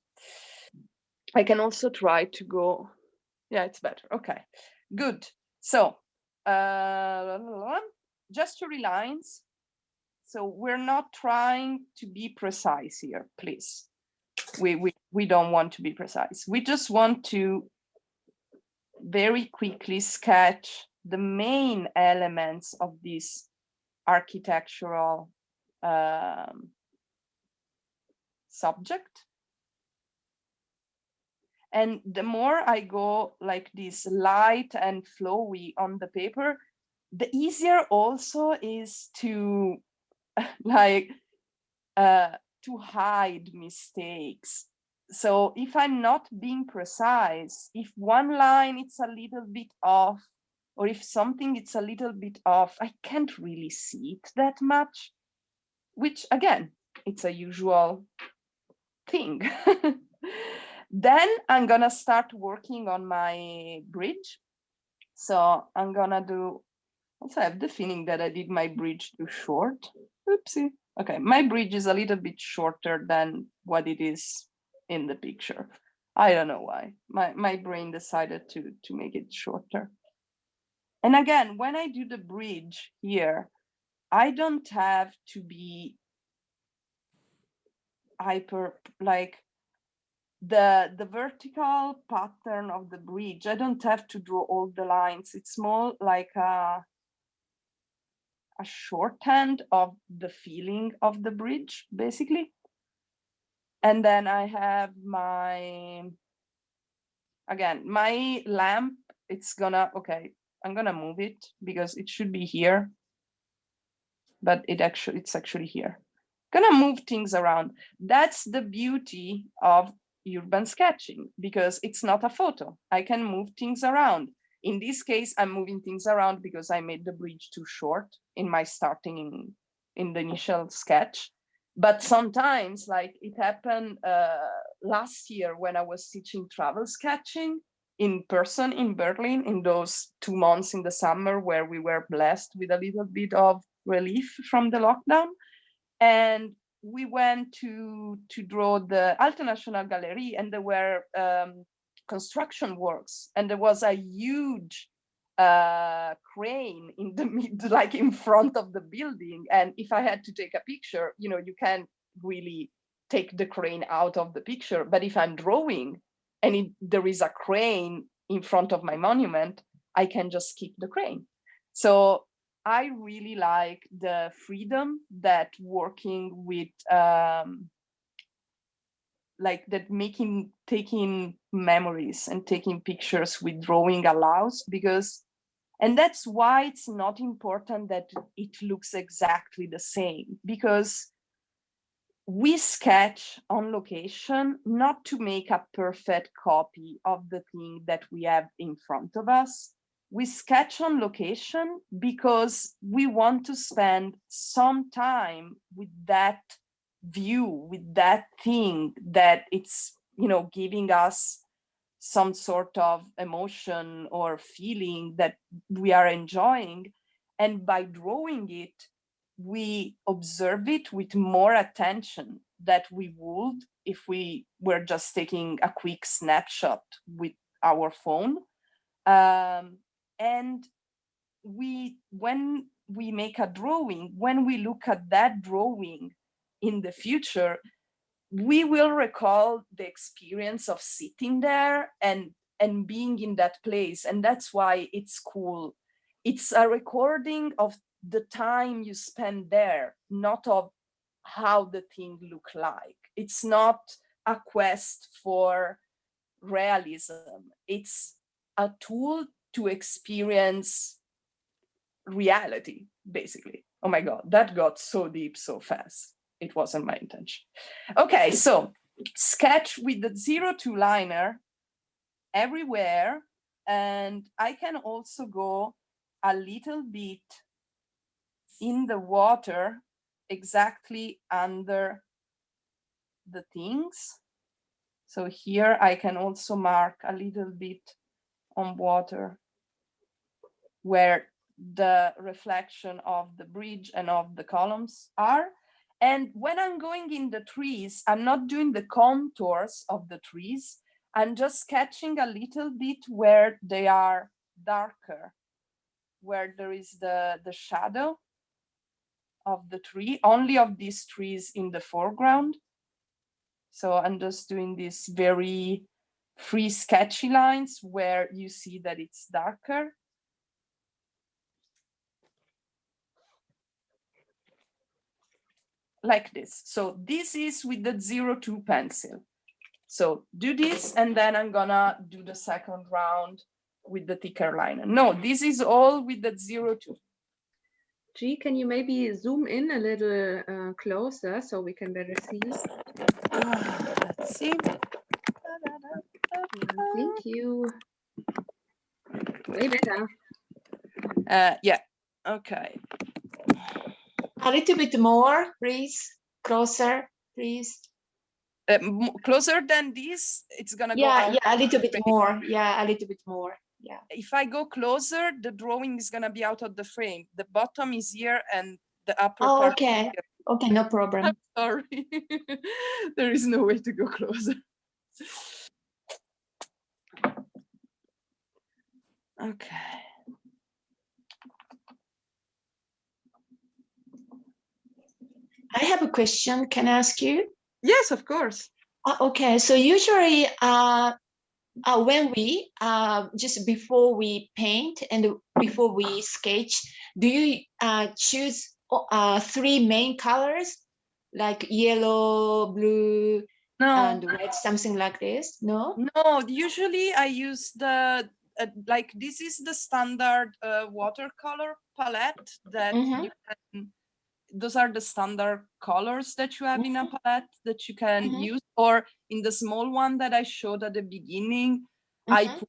I can also try to go. Yeah, it's better. Okay, good. So, gestury lines. So we're not trying to be precise here, please. We don't want to be precise. We just want to very quickly sketch the main elements of this architectural subject. And the more I go like this light and flowy on the paper, the easier also is to like to hide mistakes. So if I'm not being precise, if one line it's a little bit off, or if something it's a little bit off, I can't really see it that much, which again, it's a usual thing. Then I'm gonna start working on my bridge. So I'm gonna do, also I have the feeling that I did my bridge too short. Oopsie. Okay, my bridge is a little bit shorter than what it is in the picture. I don't know why. My brain decided to make it shorter. And again, when I do the bridge here, I don't have to be hyper, like the vertical pattern of the bridge. I don't have to draw all the lines. It's more like a shorthand of the feeling of the bridge, basically. And then I have my, again, my lamp, it's gonna, okay, I'm gonna move it because it should be here, but it's actually here. Gonna move things around. That's the beauty of urban sketching, because it's not a photo. I can move things around. In this case, I'm moving things around because I made the bridge too short in my starting in the initial sketch. But sometimes, like it happened last year when I was teaching travel sketching in person in Berlin, in those 2 months in the summer where we were blessed with a little bit of relief from the lockdown. And we went to draw the Alte National Gallery, and there were construction works, and there was a huge crane in the mid, like in front of the building. And if I had to take a picture, you know, you can't really take the crane out of the picture. But if I'm drawing and there is a crane in front of my monument, I can just keep the crane. So I really like the freedom that working with like that taking memories and taking pictures with drawing allows, because, and that's why it's not important that it looks exactly the same, because we sketch on location not to make a perfect copy of the thing that we have in front of us. We sketch on location because we want to spend some time with that view, with that thing that it's, you know, giving us some sort of emotion or feeling that we are enjoying. And by drawing it, we observe it with more attention that we would if we were just taking a quick snapshot with our phone. And when we make a drawing, when we look at that drawing in the future, we will recall the experience of sitting there and being in that place. And that's why it's cool. It's a recording of the time you spend there, not of how the thing look like. It's not a quest for realism. It's a tool to experience reality, basically. Oh my God, that got so deep so fast. it wasn't my intention. Okay, so sketch with the 02 liner everywhere. And I can also go a little bit in the water, exactly under the things. So here I can also mark a little bit on water where the reflection of the bridge and of the columns are. And when I'm going in the trees, I'm not doing the contours of the trees. I'm just sketching a little bit where they are darker, where there is the shadow of the tree, only of these trees in the foreground. So I'm just doing these very free sketchy lines where you see that it's darker. Like this. So this is with the 02 pencil. So do this, and then I'm gonna do the second round with the thicker liner. No, this is all with the 02. G, can you maybe zoom in a little closer so we can better see? Let's see. Thank you. Way better. Yeah, okay. A little bit more, please. Closer, please. Closer than this, it's gonna go Yeah, out. yeah, a little bit more. Yeah, a little bit more. Yeah. If I go closer, the drawing is gonna be out of the frame. The bottom is here and the upper Oh, part. okay. Okay, no problem. I'm sorry. There is no way to go closer. Okay. I have a question. Can I ask you? Yes, of course. Okay, so usually when we just before we paint and before we sketch, do you choose 3 main colors like yellow, blue, and red, something like this? No. No, usually I use the like this is the standard watercolor palette that you can. Those are the standard colors that you have in a palette that you can use, or in the small one that I showed at the beginning, I put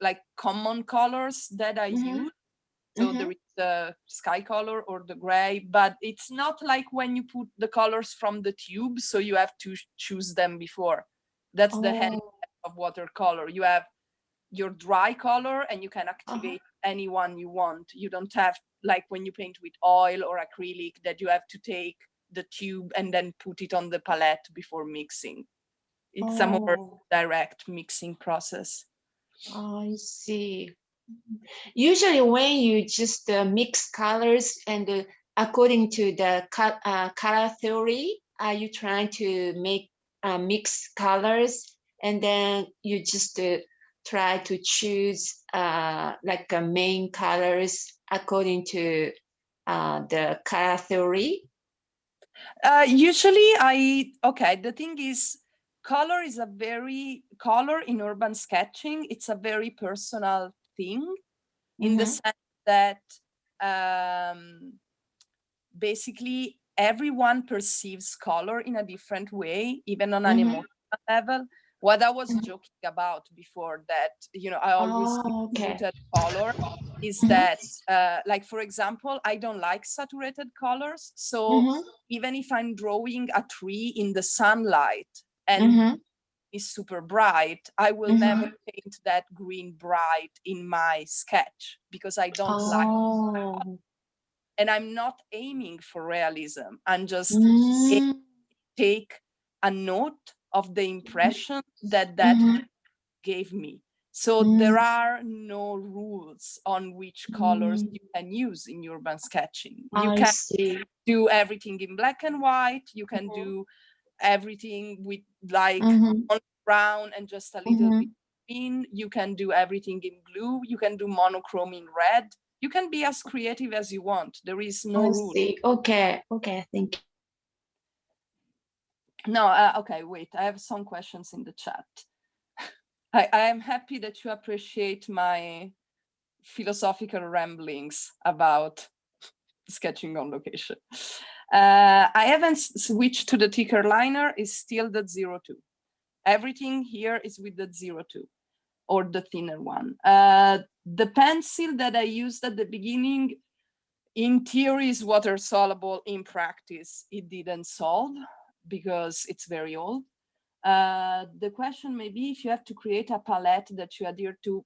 like common colors that I use. So there is the sky color or the gray, but it's not like when you put the colors from the tube, so you have to choose them before. That's the handicap of watercolor. You have your dry color and you can activate any one you want. You don't have, like when you paint with oil or acrylic, that you have to take the tube and then put it on the palette before mixing. It's a more direct mixing process. I see. Usually when you just mix colors and according to the color theory, are you trying to make mix colors and then you just try to choose like main colors according to the color theory? Usually the thing is, color in urban sketching, it's a very personal thing in the sense that basically everyone perceives color in a different way, even on an emotional level. What I was joking about before, that, I always look at color, is that, like, for example, I don't like saturated colors. So even if I'm drawing a tree in the sunlight and is super bright, I will never paint that green bright in my sketch because I don't like it. And I'm not aiming for realism. I'm just take a note of the impression that gave me. So there are no rules on which colors you can use in urban sketching. You can do everything in black and white. You can do everything with like brown and just a little bit green. You can do everything in blue. You can do monochrome in red. You can be as creative as you want. There is no rule. Okay, thank you. No, okay, wait. I have some questions in the chat. I am happy that you appreciate my philosophical ramblings about sketching on location. I haven't switched to the thicker liner, is still the 02. Everything here is with the 02 or the thinner one. The pencil that I used at the beginning, in theory, is water soluble. In practice, it didn't solve because it's very old. The question may be if you have to create a palette that you adhere to.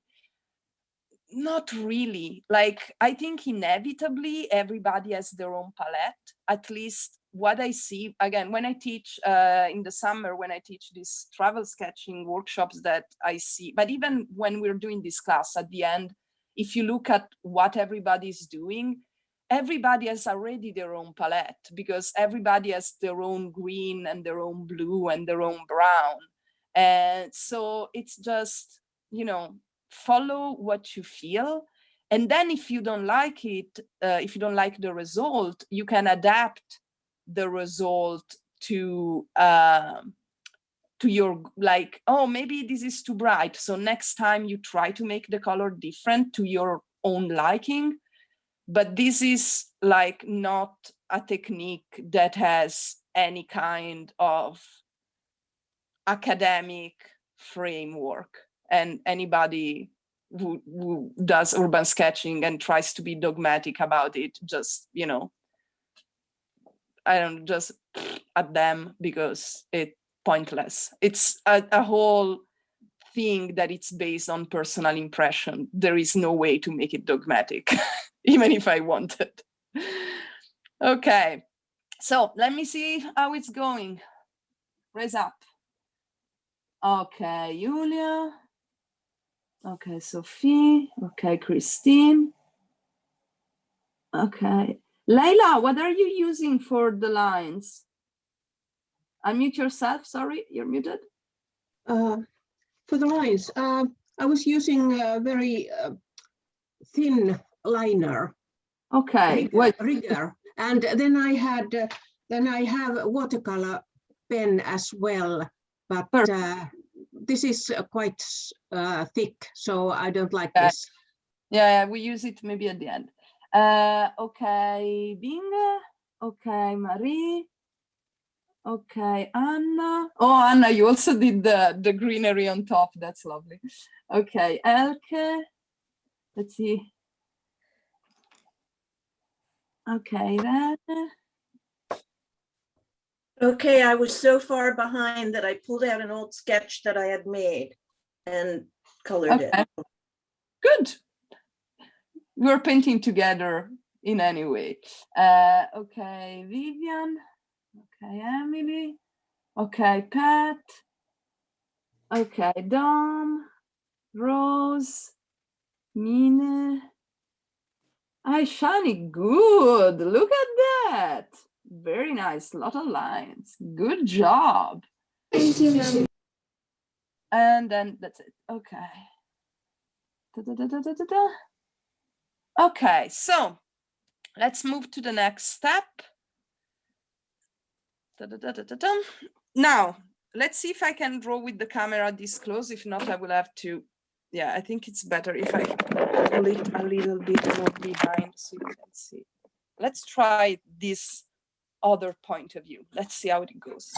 Not really. Like, I think inevitably everybody has their own palette. At least what I see, again, when I teach in the summer, when I teach these travel sketching workshops that I see, but even when we're doing this class at the end, if you look at what everybody's doing, everybody has already their own palette because everybody has their own green and their own blue and their own brown. And so it's just, you know, follow what you feel. And then if you don't like it, if you don't like the result, you can adapt the result to your, like, oh, maybe this is too bright. So next time you try to make the color different to your own liking. But this is like not a technique that has any kind of academic framework. And anybody who does urban sketching and tries to be dogmatic about it, just, you know, I don't just at them because it's pointless. It's a whole thing that it's based on personal impression. There is no way to make it dogmatic, even if I wanted. Okay, so let me see how it's going. Raise up. Okay, Julia. Okay, Sophie. Okay, Christine. Okay. Layla, what are you using for the lines? Unmute yourself, sorry, you're muted. For the lines, I was using a very thin liner. Okay, rigger. And then I have a watercolor pen as well, but this is quite thick, so I don't like this. Yeah, we use it maybe at the end. Okay, Binga. Okay, Marie. Okay, Anna. Oh, Anna, you also did the greenery on top. That's lovely. Okay, Elke. Let's see. Okay, Rana. Okay, I was so far behind that I pulled out an old sketch that I had made and colored it. Good. We're painting together in any way. Okay, Vivian. Okay, Emily. Okay, Pat. Okay, Dom. Rose. Mine. Hi, Shani. Good. Look at that. Very nice. A lot of lines. Good job. Thank you. And then that's it. Okay. Da-da-da-da-da-da. Okay, so let's move to the next step. Da-da-da-da-da-da. Now, let's see if I can draw with the camera this close. If not, I will have to, yeah, I think it's better if I pull it a little bit more behind so you can see. Let's try this other point of view. Let's see how it goes.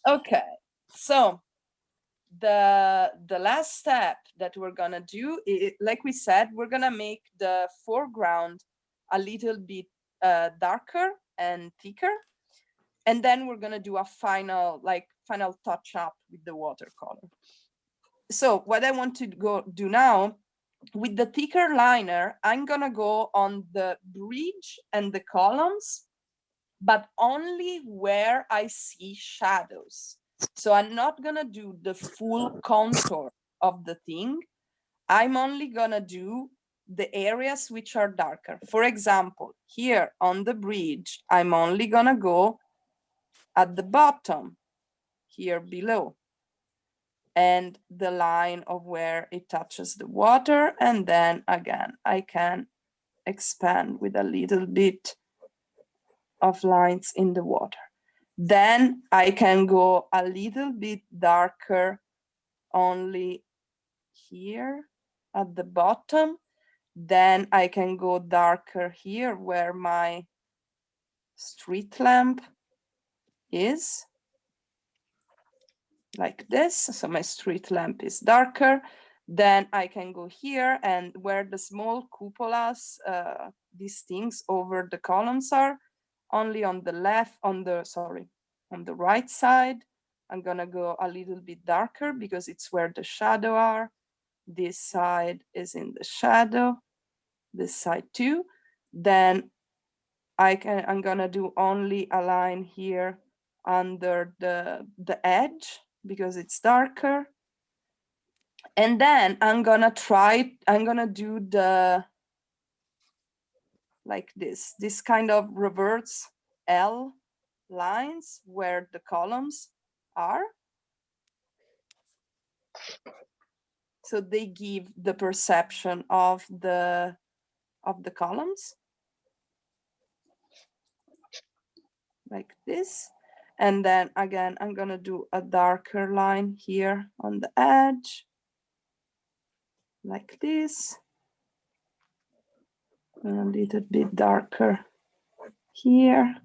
Okay, so the last step that we're gonna do is, like we said, we're gonna make the foreground a little bit darker and thicker, and then we're gonna do a final touch up with the watercolor. So what I want to do now with the thicker liner, I'm gonna go on the bridge and the columns, but only where I see shadows. So I'm not gonna do the full contour of the thing. I'm only gonna do the areas which are darker. For example, here on the bridge, I'm only gonna go at the bottom, here below, and the line of where it touches the water. And then again, I can expand with a little bit of lines in the water. Then I can go a little bit darker only here at the bottom. Then I can go darker here where my street lamp is like this. So my street lamp is darker. Then I can go here, and where the small cupolas, these things over the columns are, only on the left, on the right side, I'm gonna go a little bit darker because it's where the shadow are. This side is in the shadow, this side too. Then I'm gonna do only a line here under the edge because it's darker. And then I'm gonna do the, like this kind of reverse L lines where the columns are. So they give the perception of the columns. Like this. And then again, I'm gonna do a darker line here on the edge. Like this. And a little bit darker here.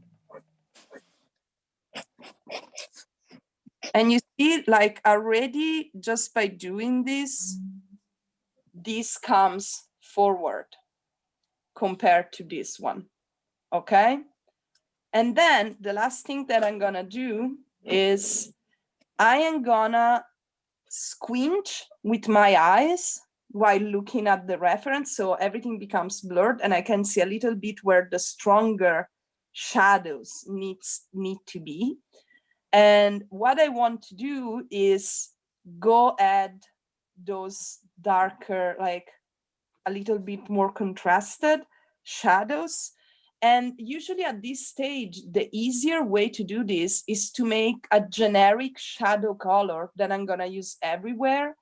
And you see, like already just by doing this, this comes forward compared to this one, okay? And then the last thing that I'm gonna do is I am gonna squint with my eyes while looking at the reference, so everything becomes blurred and I can see a little bit where the stronger shadows need to be. And what I want to do is go add those darker, like a little bit more contrasted shadows. And usually at this stage, the easier way to do this is to make a generic shadow color that I'm gonna use everywhere.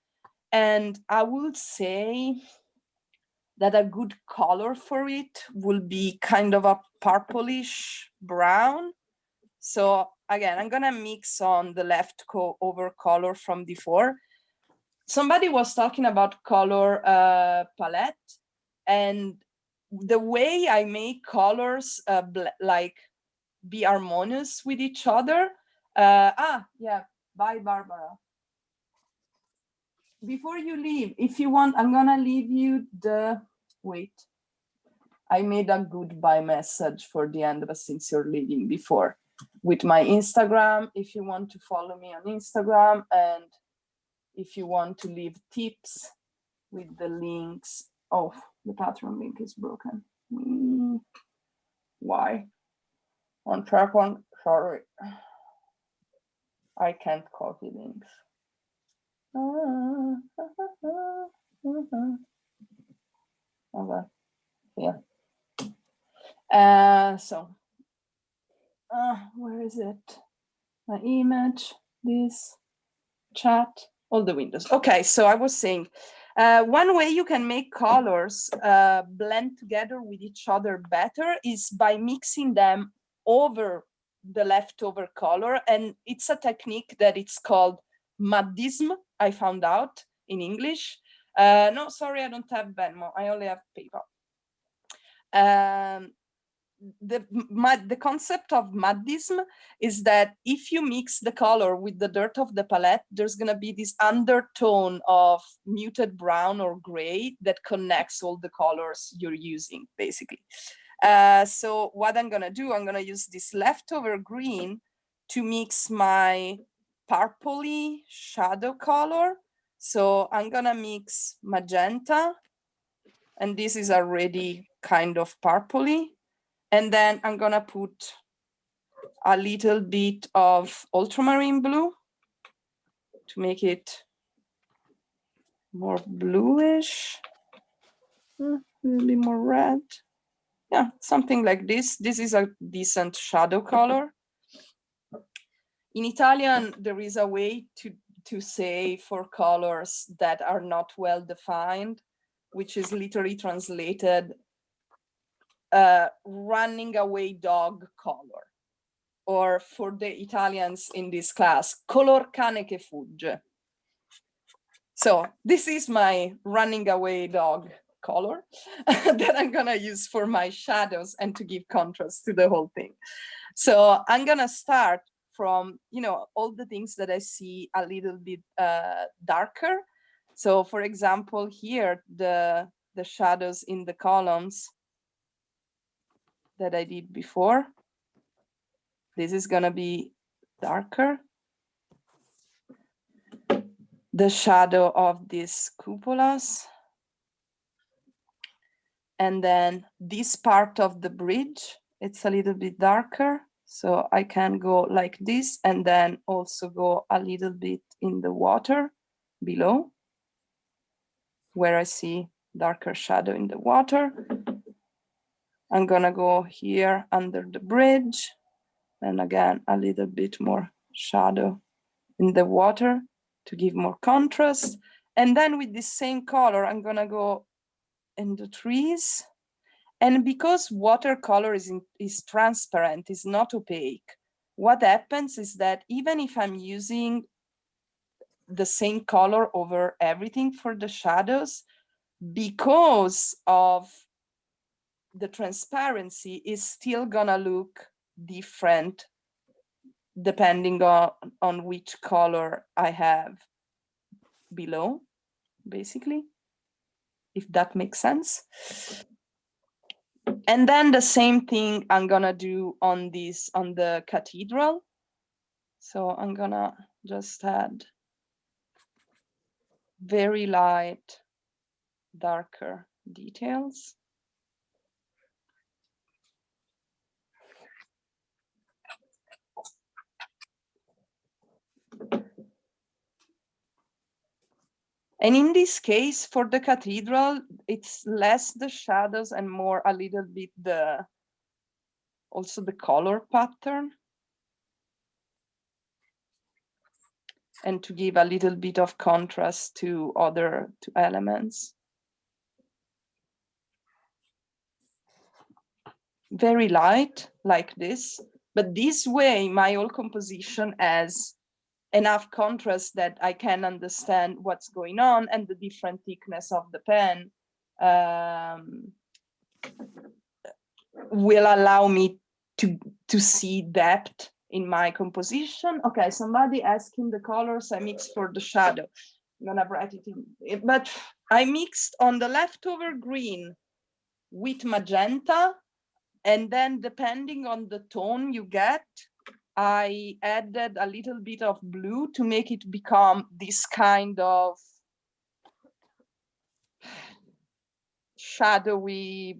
And I would say that a good color for it will be kind of a purplish brown. So again, I'm gonna mix on the leftover color from before. Somebody was talking about color palette, and the way I make colors like be harmonious with each other. Yeah, bye Barbara. Before you leave, if you want, I'm gonna leave you the, wait. I made a goodbye message for the end, but since you're leaving before, with my Instagram, if you want to follow me on Instagram, and if you want to leave tips with the links. Oh, the Patreon link is broken. Why? On track one, sorry. I can't copy links. Okay, yeah. Where is it? My image, this, chat, all the windows. Okay, so I was saying, one way you can make colors blend together with each other better is by mixing them over the leftover color. And it's a technique that it's called Maddism, I found out in English. No, sorry, I don't have Venmo. I only have PayPal. The concept of Maddism is that if you mix the color with the dirt of the palette, there's going to be this undertone of muted brown or gray that connects all the colors you're using, basically. So what I'm going to do, I'm going to use this leftover green to mix my purpley shadow color. So I'm going to mix magenta, and this is already kind of purpley. And then I'm gonna put a little bit of ultramarine blue to make it more bluish, a little bit more red. Yeah, something like this. This is a decent shadow color. In Italian, there is a way to say for colors that are not well defined, which is literally translated running away dog color, or for the Italians in this class, color cane che fugge. So this is my running away dog color that I'm gonna use for my shadows and to give contrast to the whole thing. So I'm gonna start from, you know, all the things that I see a little bit darker. So for example, here, the shadows in the columns that I did before, this is gonna be darker. The shadow of these cupolas. And then this part of the bridge, it's a little bit darker. So I can go like this and then also go a little bit in the water below, where I see darker shadow in the water. I'm gonna go here under the bridge, and again, a little bit more shadow in the water to give more contrast. And then with the same color, I'm gonna go in the trees. And because watercolor is transparent, is not opaque, what happens is that even if I'm using the same color over everything for the shadows, because of the transparency, is still gonna look different depending on which color I have below, basically, if that makes sense. And then the same thing I'm gonna do on the cathedral. So I'm gonna just add very light, darker details. And in this case, for the cathedral, it's less the shadows and more a little bit also the color pattern. And to give a little bit of contrast to other elements. Very light, like this. But this way, my whole composition has enough contrast that I can understand what's going on, and the different thickness of the pen will allow me to see depth in my composition. Okay, somebody asking the colors I mixed for the shadow. I'm gonna write it in, but I mixed on the leftover green with magenta, and then depending on the tone you get, I added a little bit of blue to make it become this kind of shadowy,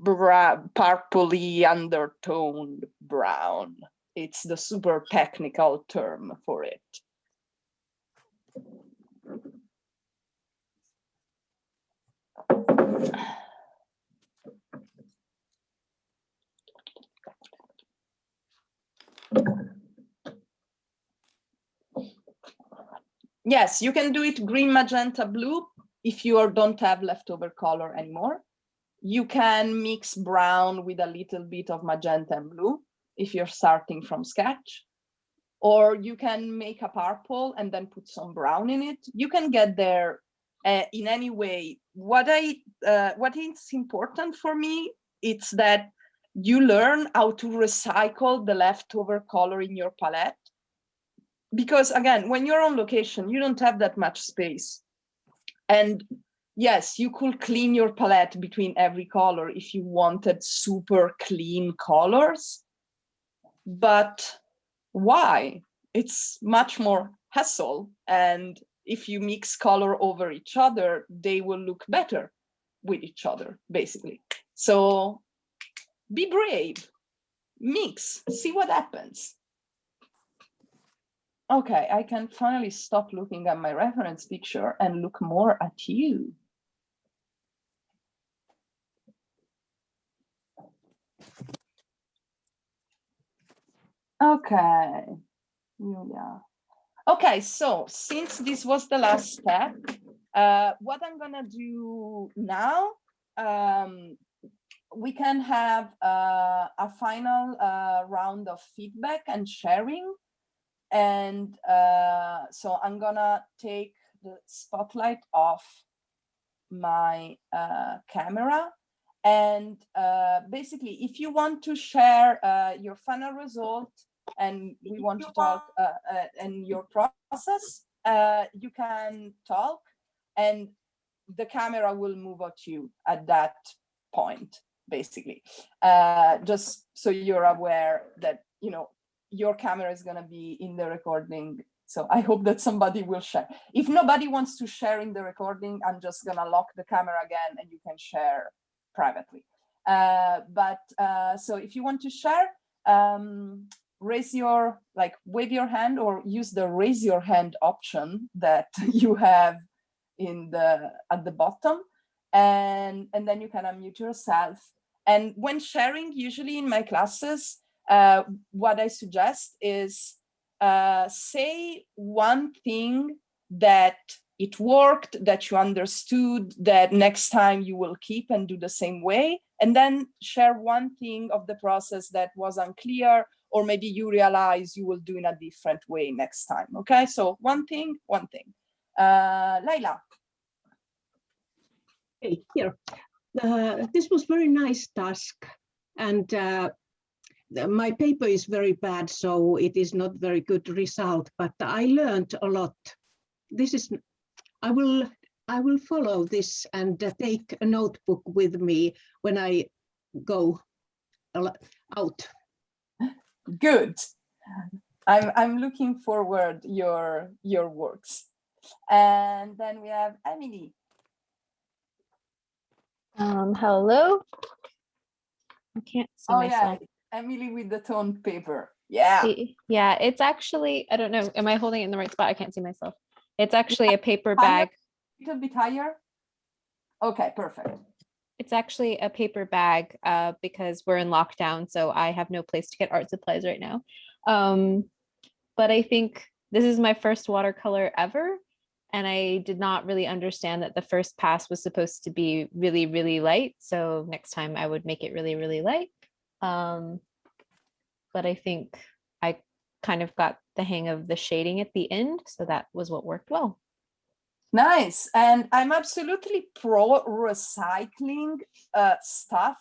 purpley undertoned brown. It's the super technical term for it. Yes, you can do it green, magenta, blue if you don't have leftover color anymore. You can mix brown with a little bit of magenta and blue if you're starting from scratch. Or you can make a purple and then put some brown in it. You can get there in any way. What is important for me, it's that you learn how to recycle the leftover color in your palette. Because again, when you're on location, you don't have that much space. And yes, you could clean your palette between every color if you wanted super clean colors. But why? It's much more hassle. And if you mix color over each other, they will look better with each other, basically. So be brave, mix, see what happens. Okay, I can finally stop looking at my reference picture and look more at you. Okay, Julia. Okay, so since this was the last step, what I'm gonna do now, we can have a final round of feedback and sharing. And so I'm gonna take the spotlight off my camera. And basically, if you want to share your final result and we want to talk and your process, you can talk and the camera will move at you at that point, basically. Just so you're aware that, you know, your camera is going to be in the recording. So I hope that somebody will share. If nobody wants to share in the recording, I'm just going to lock the camera again and you can share privately. So if you want to share, raise your, like, wave your hand or use the raise your hand option that you have in at the bottom, and then you can unmute yourself. And when sharing, usually in my classes, what I suggest is say one thing that it worked, that you understood, that next time you will keep and do the same way, and then share one thing of the process that was unclear, or maybe you realize you will do in a different way next time. Okay, so one thing. Laila. Hey, here. This was very nice task, and my paper is very bad, so it is not very good result, but I learned a lot. This is, I will follow this and take a notebook with me when I go out. Good. I'm looking forward your works. And then we have Emily. Hello. I can't see myself. Yeah, Emily with the toned paper. Yeah. Yeah, it's actually, I don't know, am I holding it in the right spot? I can't see myself. It's actually a paper bag. A little bit higher. Okay, perfect. It's actually a paper bag because we're in lockdown, so I have no place to get art supplies right now. But I think this is my first watercolor ever, and I did not really understand that the first pass was supposed to be really, really light. So next time I would make it really, really light. But I think I kind of got the hang of the shading at the end, so that was what worked well. Nice. And I'm absolutely pro recycling stuff.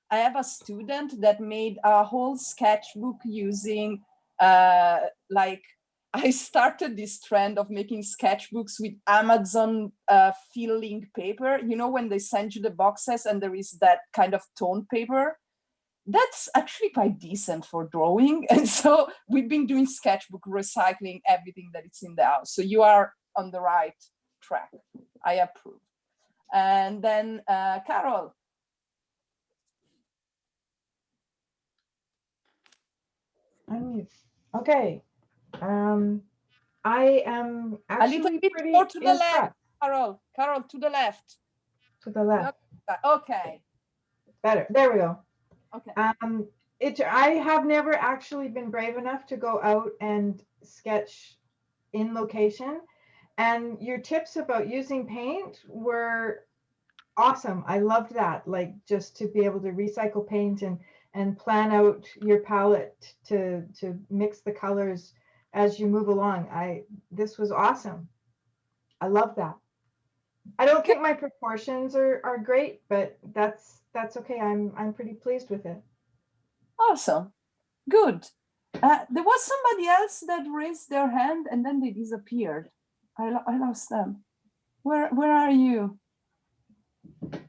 I have a student that made a whole sketchbook using like, I started this trend of making sketchbooks with Amazon filling paper. You know, when they send you the boxes and there is that kind of toned paper, that's actually quite decent for drawing. And so we've been doing sketchbook, recycling everything that is in the house. So you are on the right track. I approve. And then Carol. Okay. I am actually a little bit pretty more to the impressed. left, Carol. Carol, to the left. To the left. Okay. Better. There we go. Okay. I have never actually been brave enough to go out and sketch in location. And your tips about using paint were awesome. I loved that. Like, just to be able to recycle paint and plan out your palette to mix the colors as you move along. This was awesome. I love that. I don't think my proportions are great, but that's okay. I'm pretty pleased with it. Awesome. Good. There was somebody else that raised their hand and then they disappeared. I lost them. Where are you? I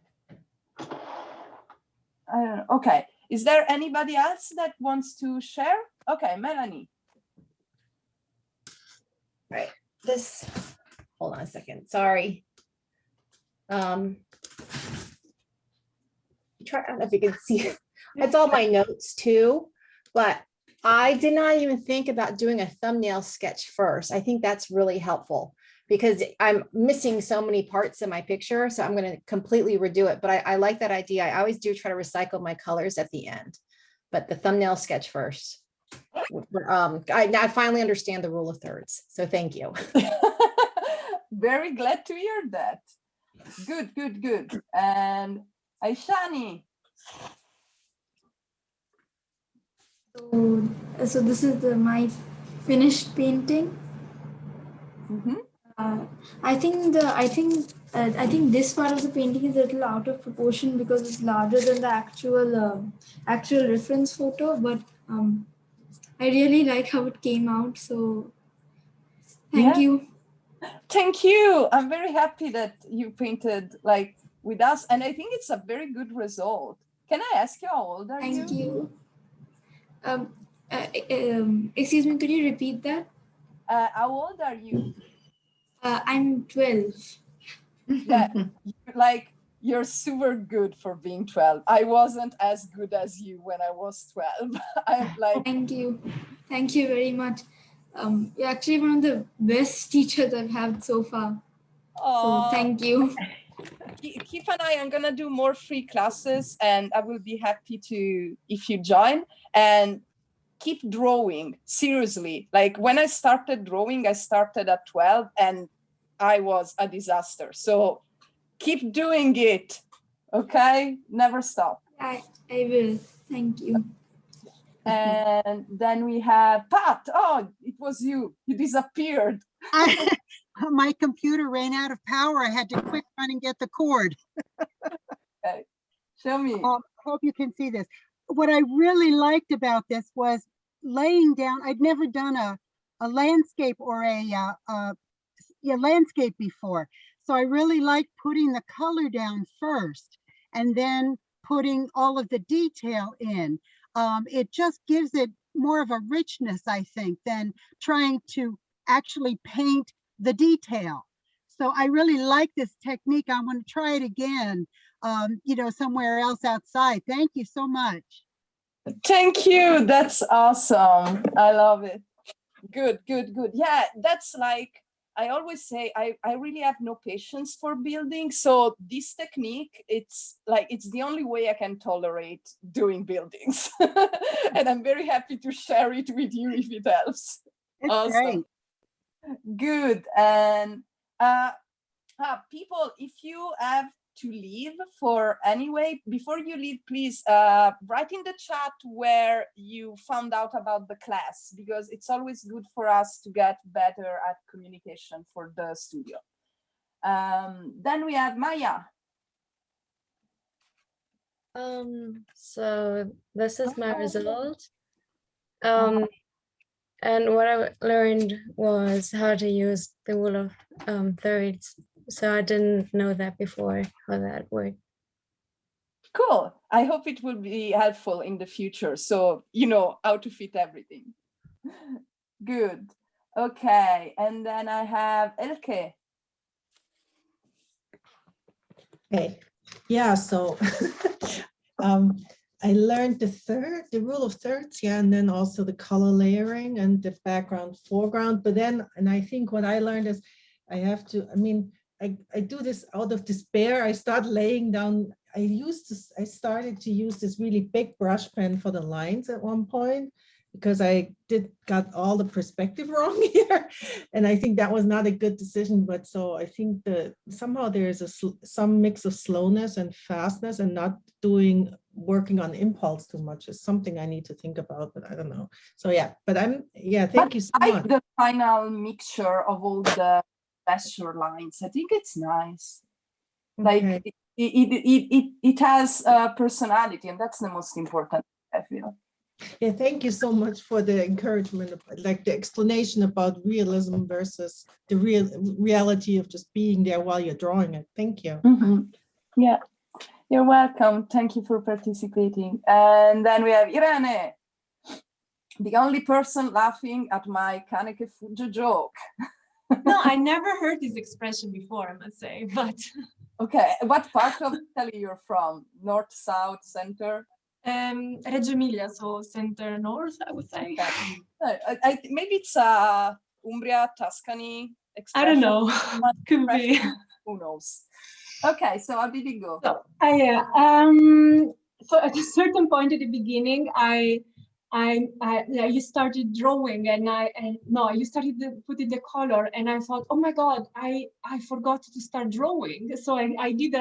don't know. Okay. Is there anybody else that wants to share? Okay, Melanie. Right. Hold on a second. Sorry. I don't know if you can see. It's all my notes too, but I did not even think about doing a thumbnail sketch first. I think that's really helpful because I'm missing so many parts in my picture. So I'm going to completely redo it. But I like that idea. I always do try to recycle my colors at the end, but the thumbnail sketch first. I finally understand the rule of thirds. So thank you. Very glad to hear that. Good, good, good. And Aishani. So this is my finished painting. I think this part of the painting is a little out of proportion because it's larger than the actual reference photo. But I really like how it came out. So thank you. Thank you. I'm very happy that you painted like with us, and I think it's a very good result. Can I ask you how old are you? Thank you. Excuse me, could you repeat that? How old are you? I'm 12. Yeah, you're super good for being 12. I wasn't as good as you when I was 12. I'm like, thank you very much. You're actually one of the best teachers I've had so far. So thank you. Keep an eye. I'm gonna do more free classes, and I will be happy to if you join. And keep drawing, seriously. Like when I started drawing, I started at 12 and I was a disaster. So keep doing it, okay? Never stop. I will. Thank you. And then we have Pat. Oh, it was you. You disappeared. My computer ran out of power. I had to quick run and get the cord. Okay. Show me. Hope you can see this. What I really liked about this was laying down. I'd never done a landscape or a landscape before. So I really liked putting the color down first and then putting all of the detail in. It just gives it more of a richness, I think, than trying to actually paint the detail. So I really like this technique. I want to try it again, somewhere else outside. Thank you so much. Thank you. That's awesome. I love it. Good. Yeah, that's like, I always say, I really have no patience for building. So this technique, it's the only way I can tolerate doing buildings. And I'm very happy to share it with you if it helps. It's awesome. great. Good. And people, if you have to leave for anyway, before you leave, please write in the chat where you found out about the class, because it's always good for us to get better at communication for the studio. Then we have Maya. So this is my result. And what I learned was how to use the rule of thirds. So I didn't know that before, how that worked. Cool. I hope it will be helpful in the future. So you know how to fit everything. Good. Okay. And then I have Elke. Okay. Yeah, so I learned the rule of thirds, yeah, and then also the color layering and the background, foreground. But then, and I think what I learned is I do this out of despair. I start laying down, I started to use this really big brush pen for the lines at one point, because I got all the perspective wrong here. And I think that was not a good decision. But so I think that somehow there is some mix of slowness and fastness, and not working on impulse too much is something I need to think about, but I don't know. So yeah, thank you so much. The final mixture of all the gesture lines, I think it's nice. Okay. Like it has personality, and that's the most important, I feel. Yeah, thank you so much for the encouragement, like the explanation about realism versus the reality of just being there while you're drawing it. Thank you. Mm-hmm. Yeah, you're welcome. Thank you for participating. And then we have Irene, the only person laughing at my Kaneke Fujo joke. No, I never heard this expression before, I must say, but. Okay, what part of Italy you're from? North, south, center? Reggio Emilia, so center north, I would say. Okay. Maybe it's Umbria, Tuscany expression. I don't know. Could be. Who knows? Okay, so Abbidigo. So, so at a certain point at the beginning, you started drawing, and you started putting the color, and I thought, oh my God, I forgot to start drawing. So I did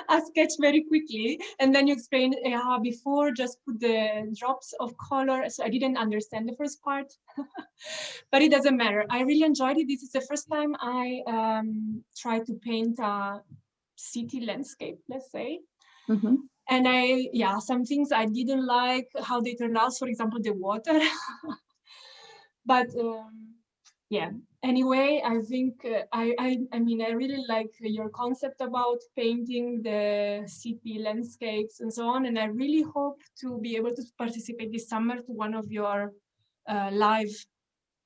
a sketch very quickly, and then you explain how before just put the drops of color. So I didn't understand the first part, but it doesn't matter. I really enjoyed it. This is the first time I tried to paint a city landscape, let's say. And some things I didn't like how they turned out. For example, the water. But anyway, I think I mean, I really like your concept about painting the city landscapes and so on. And I really hope to be able to participate this summer to one of your live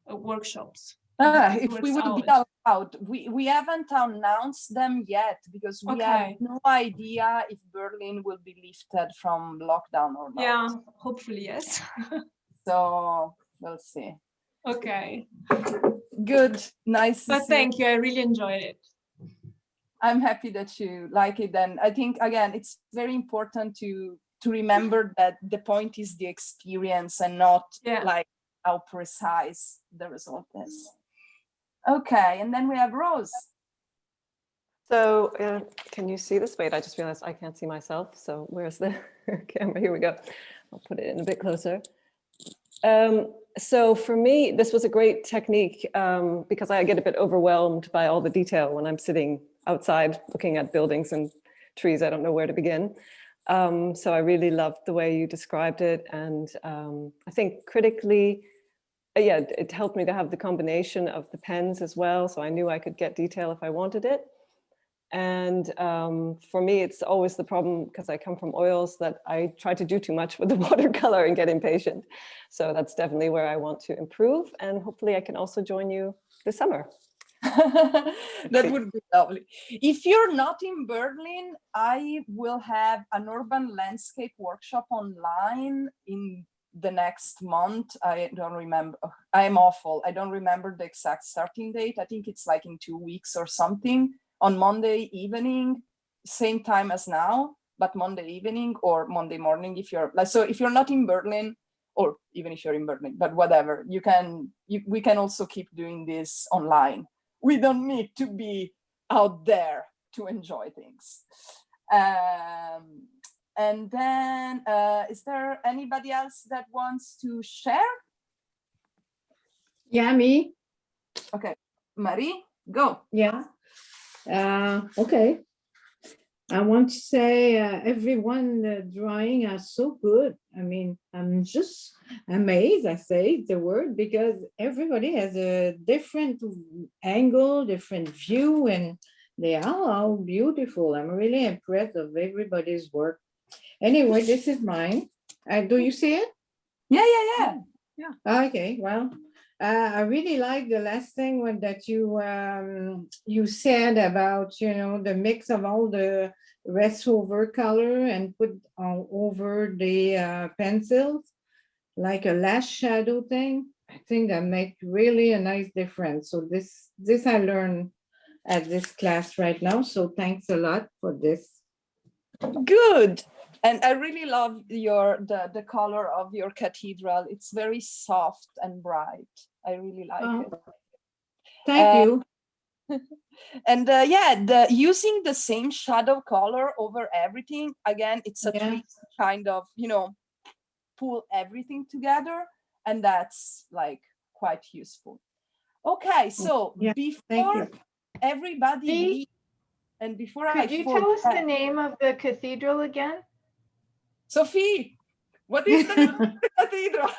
workshops. If we will be allowed, we haven't announced them yet because we have no idea if Berlin will be lifted from lockdown or not. Yeah, hopefully, yes. So we'll see. Okay. Good, nice. But thank you, I really enjoyed it. I'm happy that you like it. And I think, again, it's very important to remember that the point is the experience and not like how precise the result is. Okay, and then we have Rose. So can you see this? Wait, I just realized I can't see myself. So where's the camera? Here we go. I'll put it in a bit closer. So for me, this was a great technique because I get a bit overwhelmed by all the detail when I'm sitting outside looking at buildings and trees. I don't know where to begin. So I really loved the way you described it. And I think critically, it helped me to have the combination of the pens as well. So I knew I could get detail if I wanted it. And for me, it's always the problem because I come from oils that I try to do too much with the watercolor and get impatient. So that's definitely where I want to improve. And hopefully I can also join you this summer. That would be lovely. If you're not in Berlin, I will have an urban landscape workshop online in the next month. I don't remember. I'm awful. I don't remember the exact starting date. I think it's like in 2 weeks or something. On Monday evening, same time as now, but Monday evening or Monday morning if you're like, so if you're not in Berlin, or even if you're in Berlin, but whatever, we can also keep doing this online. We don't need to be out there to enjoy things. And then is there anybody else that wants to share? Yeah, me. Okay, Marie, go. Yeah. Okay. I want to say everyone drawing are so good. I mean, I'm just amazed, I say the word, because everybody has a different angle, different view, and they are all beautiful. I'm really impressed of everybody's work. Anyway, this is mine. Do you see it? Yeah. Okay, well, I really like the last thing that you said about, the mix of all the rest over color and put over the pencils, like a last shadow thing. I think that makes really a nice difference. So this I learned at this class right now. So thanks a lot for this. Good. And I really love the color of your cathedral. It's very soft and bright. I really like it. Thank you. And using the same shadow color over everything, again, it's a trick to kind of, pull everything together. And that's like quite useful. Okay, so before everybody leaves, and before Could you tell us the name of the cathedral again? Sophie, what is the name of the cathedral?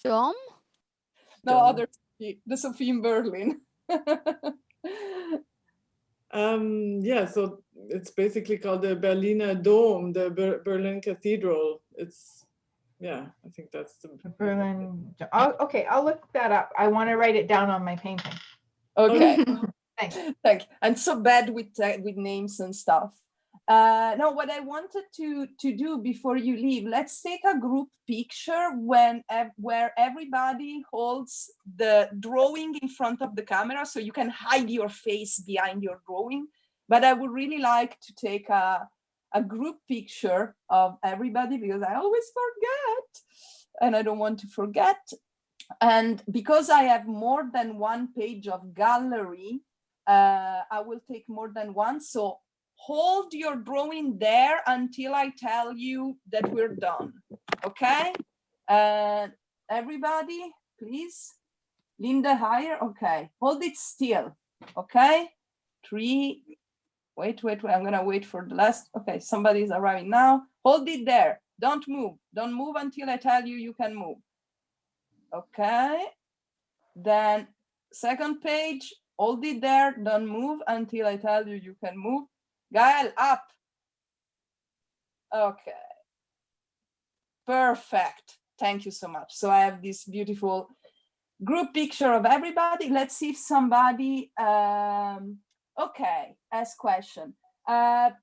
Dome? No, other Sophie, the Sophie in Berlin. So it's basically called the Berliner Dom, the Berlin Cathedral. I think that's the Berlin. Okay, I'll look that up. I want to write it down on my painting. Okay. Thanks. Thank you. I'm so bad with names and stuff. No, what I wanted to do before you leave, let's take a group picture where everybody holds the drawing in front of the camera, so you can hide your face behind your drawing. But I would really like to take a group picture of everybody because I always forget, and I don't want to forget. And because I have more than one page of gallery, I will take more than one. So hold your drawing there until I tell you that we're done, okay? Everybody, please. Linda, higher, okay. Hold it still, okay? 3, wait, I'm gonna wait for the last, okay, somebody's arriving now. Hold it there, don't move until I tell you can move. Okay, then second page, hold it there, don't move until I tell you can move. Gael, up. Okay, perfect, thank you so much. So I have this beautiful group picture of everybody. Let's see if somebody, okay, ask question.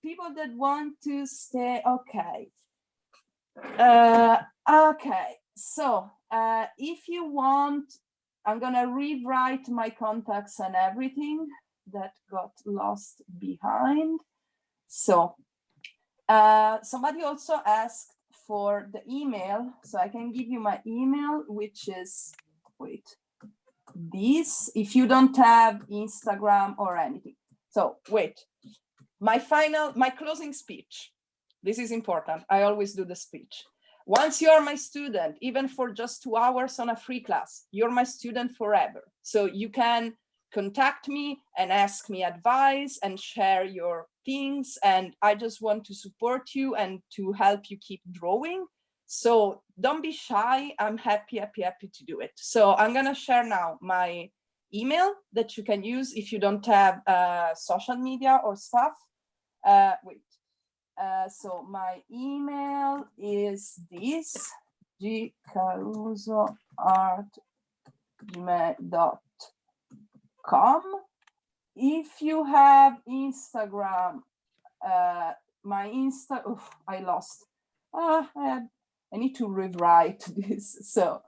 People that want to stay, okay. Okay, so if you want, I'm gonna rewrite my contacts and everything that got lost behind. So somebody also asked for the email, so I can give you my email, which is, wait, this, if you don't have Instagram or anything. So wait, my closing speech. This is important. I always do the speech. Once you're my student, even for just 2 hours on a free class, you're my student forever. So you can contact me and ask me advice and share your things. And I just want to support you and to help you keep drawing. So don't be shy. I'm happy to do it. So I'm gonna share now my email that you can use if you don't have social media or stuff. Wait. So my email is this, gcaruso@gmail.com. If you have Instagram, my I lost. I need to rewrite this. So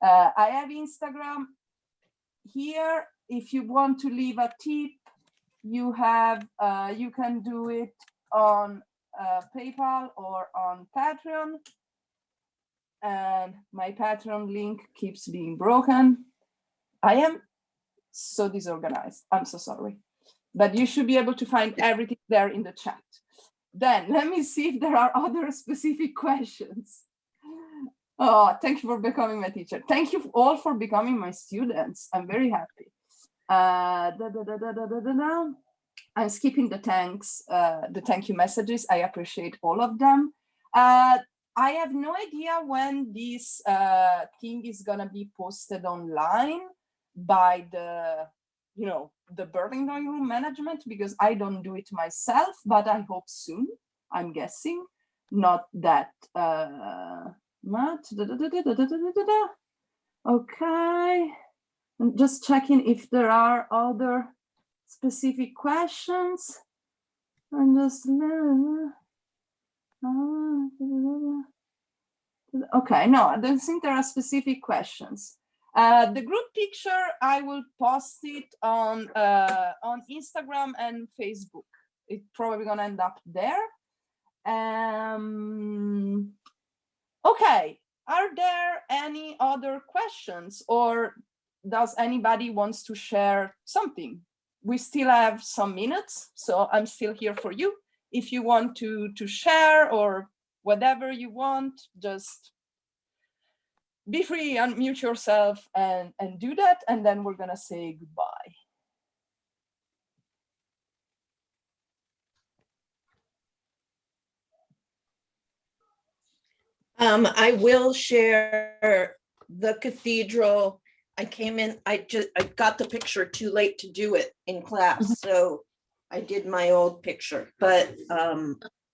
I have Instagram here. If you want to leave a tip, you have you can do it on PayPal or on Patreon, and my Patreon link keeps being broken. I am so disorganized. I'm so sorry, but you should be able to find everything there in the chat. Then let me see if there are other specific questions. Oh, thank you for becoming my teacher. Thank you all for becoming my students. I'm very happy. I'm skipping the thanks, the thank you messages. I appreciate all of them. I have no idea when this thing is gonna be posted online by the, the Berlin Drawing Room management, because I don't do it myself, but I hope soon, I'm guessing. Not that much. Okay, I'm just checking if there are other specific questions. I'm just okay. No, I don't think there are specific questions. The group picture, I will post it on Instagram and Facebook. It's probably gonna end up there. Okay, are there any other questions, or does anybody wants to share something? We still have some minutes, so I'm still here for you. If you want to share or whatever you want, just be free, unmute yourself and do that, and then we're gonna say goodbye. I will share the cathedral. I came in, I got the picture too late to do it in class, so I did my old picture, but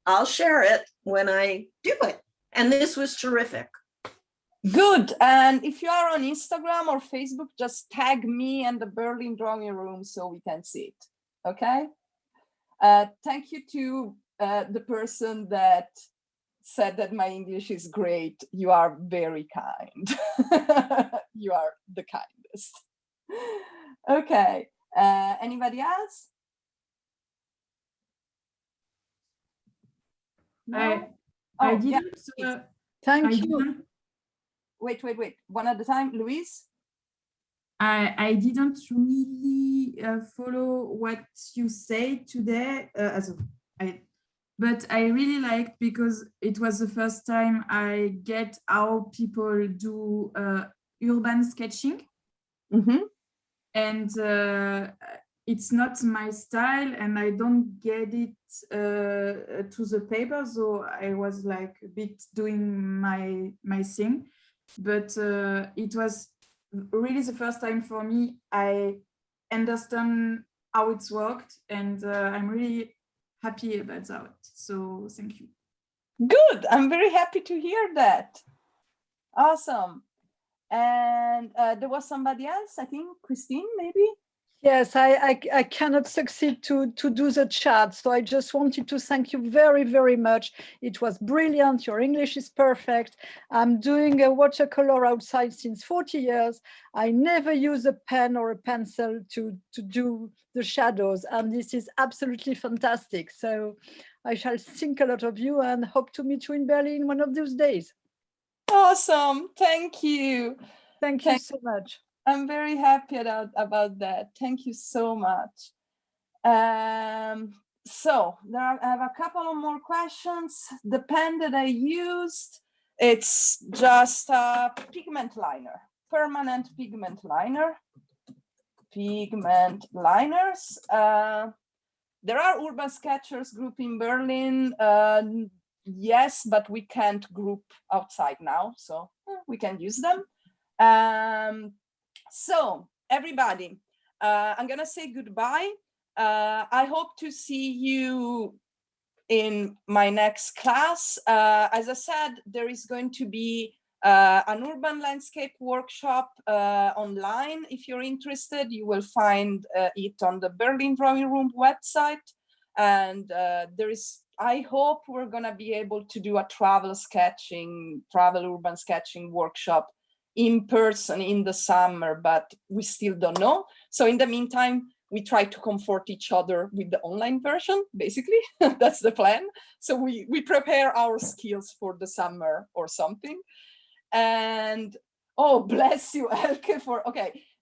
I'll share it when I do it. And this was terrific. Good. And if you are on Instagram or Facebook, just tag me and the Berlin Drawing Room so we can see it. Okay. Thank you to the person that said that my English is great. You are very kind. You are the kindest. Okay. Anybody else? No? I didn't. Yeah, Thank you. Wait. One at a time. Louise? I didn't really follow what you said today. But I really liked because it was the first time I get how people do urban sketching. And it's not my style and I don't get it to the paper. So I was like a bit doing my thing. But it was really the first time for me. I understand how it's worked and I'm really happy about that. So thank you. Good. I'm very happy to hear that. Awesome. And there was somebody else, I think, Christine, maybe? Yes, I cannot succeed to do the chat. So I just wanted to thank you very, very much. It was brilliant. Your English is perfect. I'm doing a watercolor outside since 40 years. I never use a pen or a pencil to do the shadows. And this is absolutely fantastic. So I shall think a lot of you and hope to meet you in Berlin one of those days. Awesome. Thank you. Thank you so much. I'm very happy about that. Thank you so much. So I have a couple of more questions. The pen that I used, it's just a pigment liner, permanent pigment liner. Pigment liners. There are urban sketchers group in Berlin. Yes, but we can't group outside now, so we can use them. So everybody, I'm gonna say goodbye. I hope to see you in my next class. As I said, there is going to be an urban landscape workshop online. If you're interested, you will find it on the Berlin Drawing Room website. And I hope we're gonna be able to do a travel urban sketching workshop in person in the summer, but we still don't know. So in the meantime, we try to comfort each other with the online version, basically. That's the plan. So we prepare our skills for the summer or something. And oh, bless you, Elke,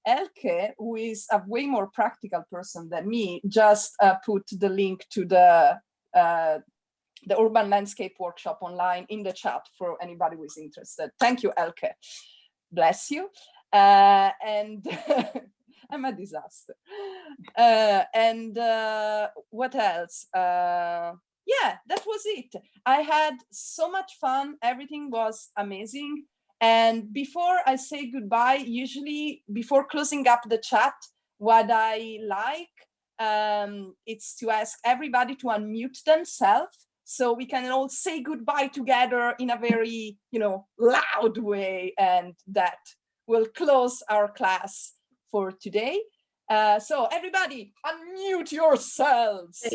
Elke, who is a way more practical person than me, just put the link to the urban landscape workshop online in the chat for anybody who is interested. Thank you, Elke. Bless you. And I'm a disaster. What else? Yeah, that was it. I had so much fun. Everything was amazing. And before I say goodbye, usually before closing up the chat, what I like, it's to ask everybody to unmute themselves so we can all say goodbye together in a very, loud way, and that will close our class for today. So everybody, unmute yourselves.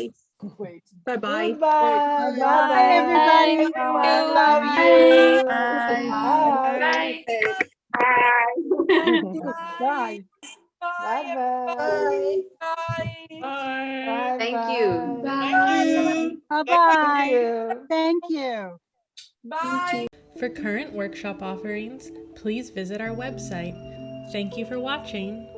Wait. Bye-bye. Bye. Bye, everybody. Love you. Bye. Bye. Bye. Bye. Thank you. Bye-bye. Thank you. Bye. For current workshop offerings, please visit our website. Thank you for watching.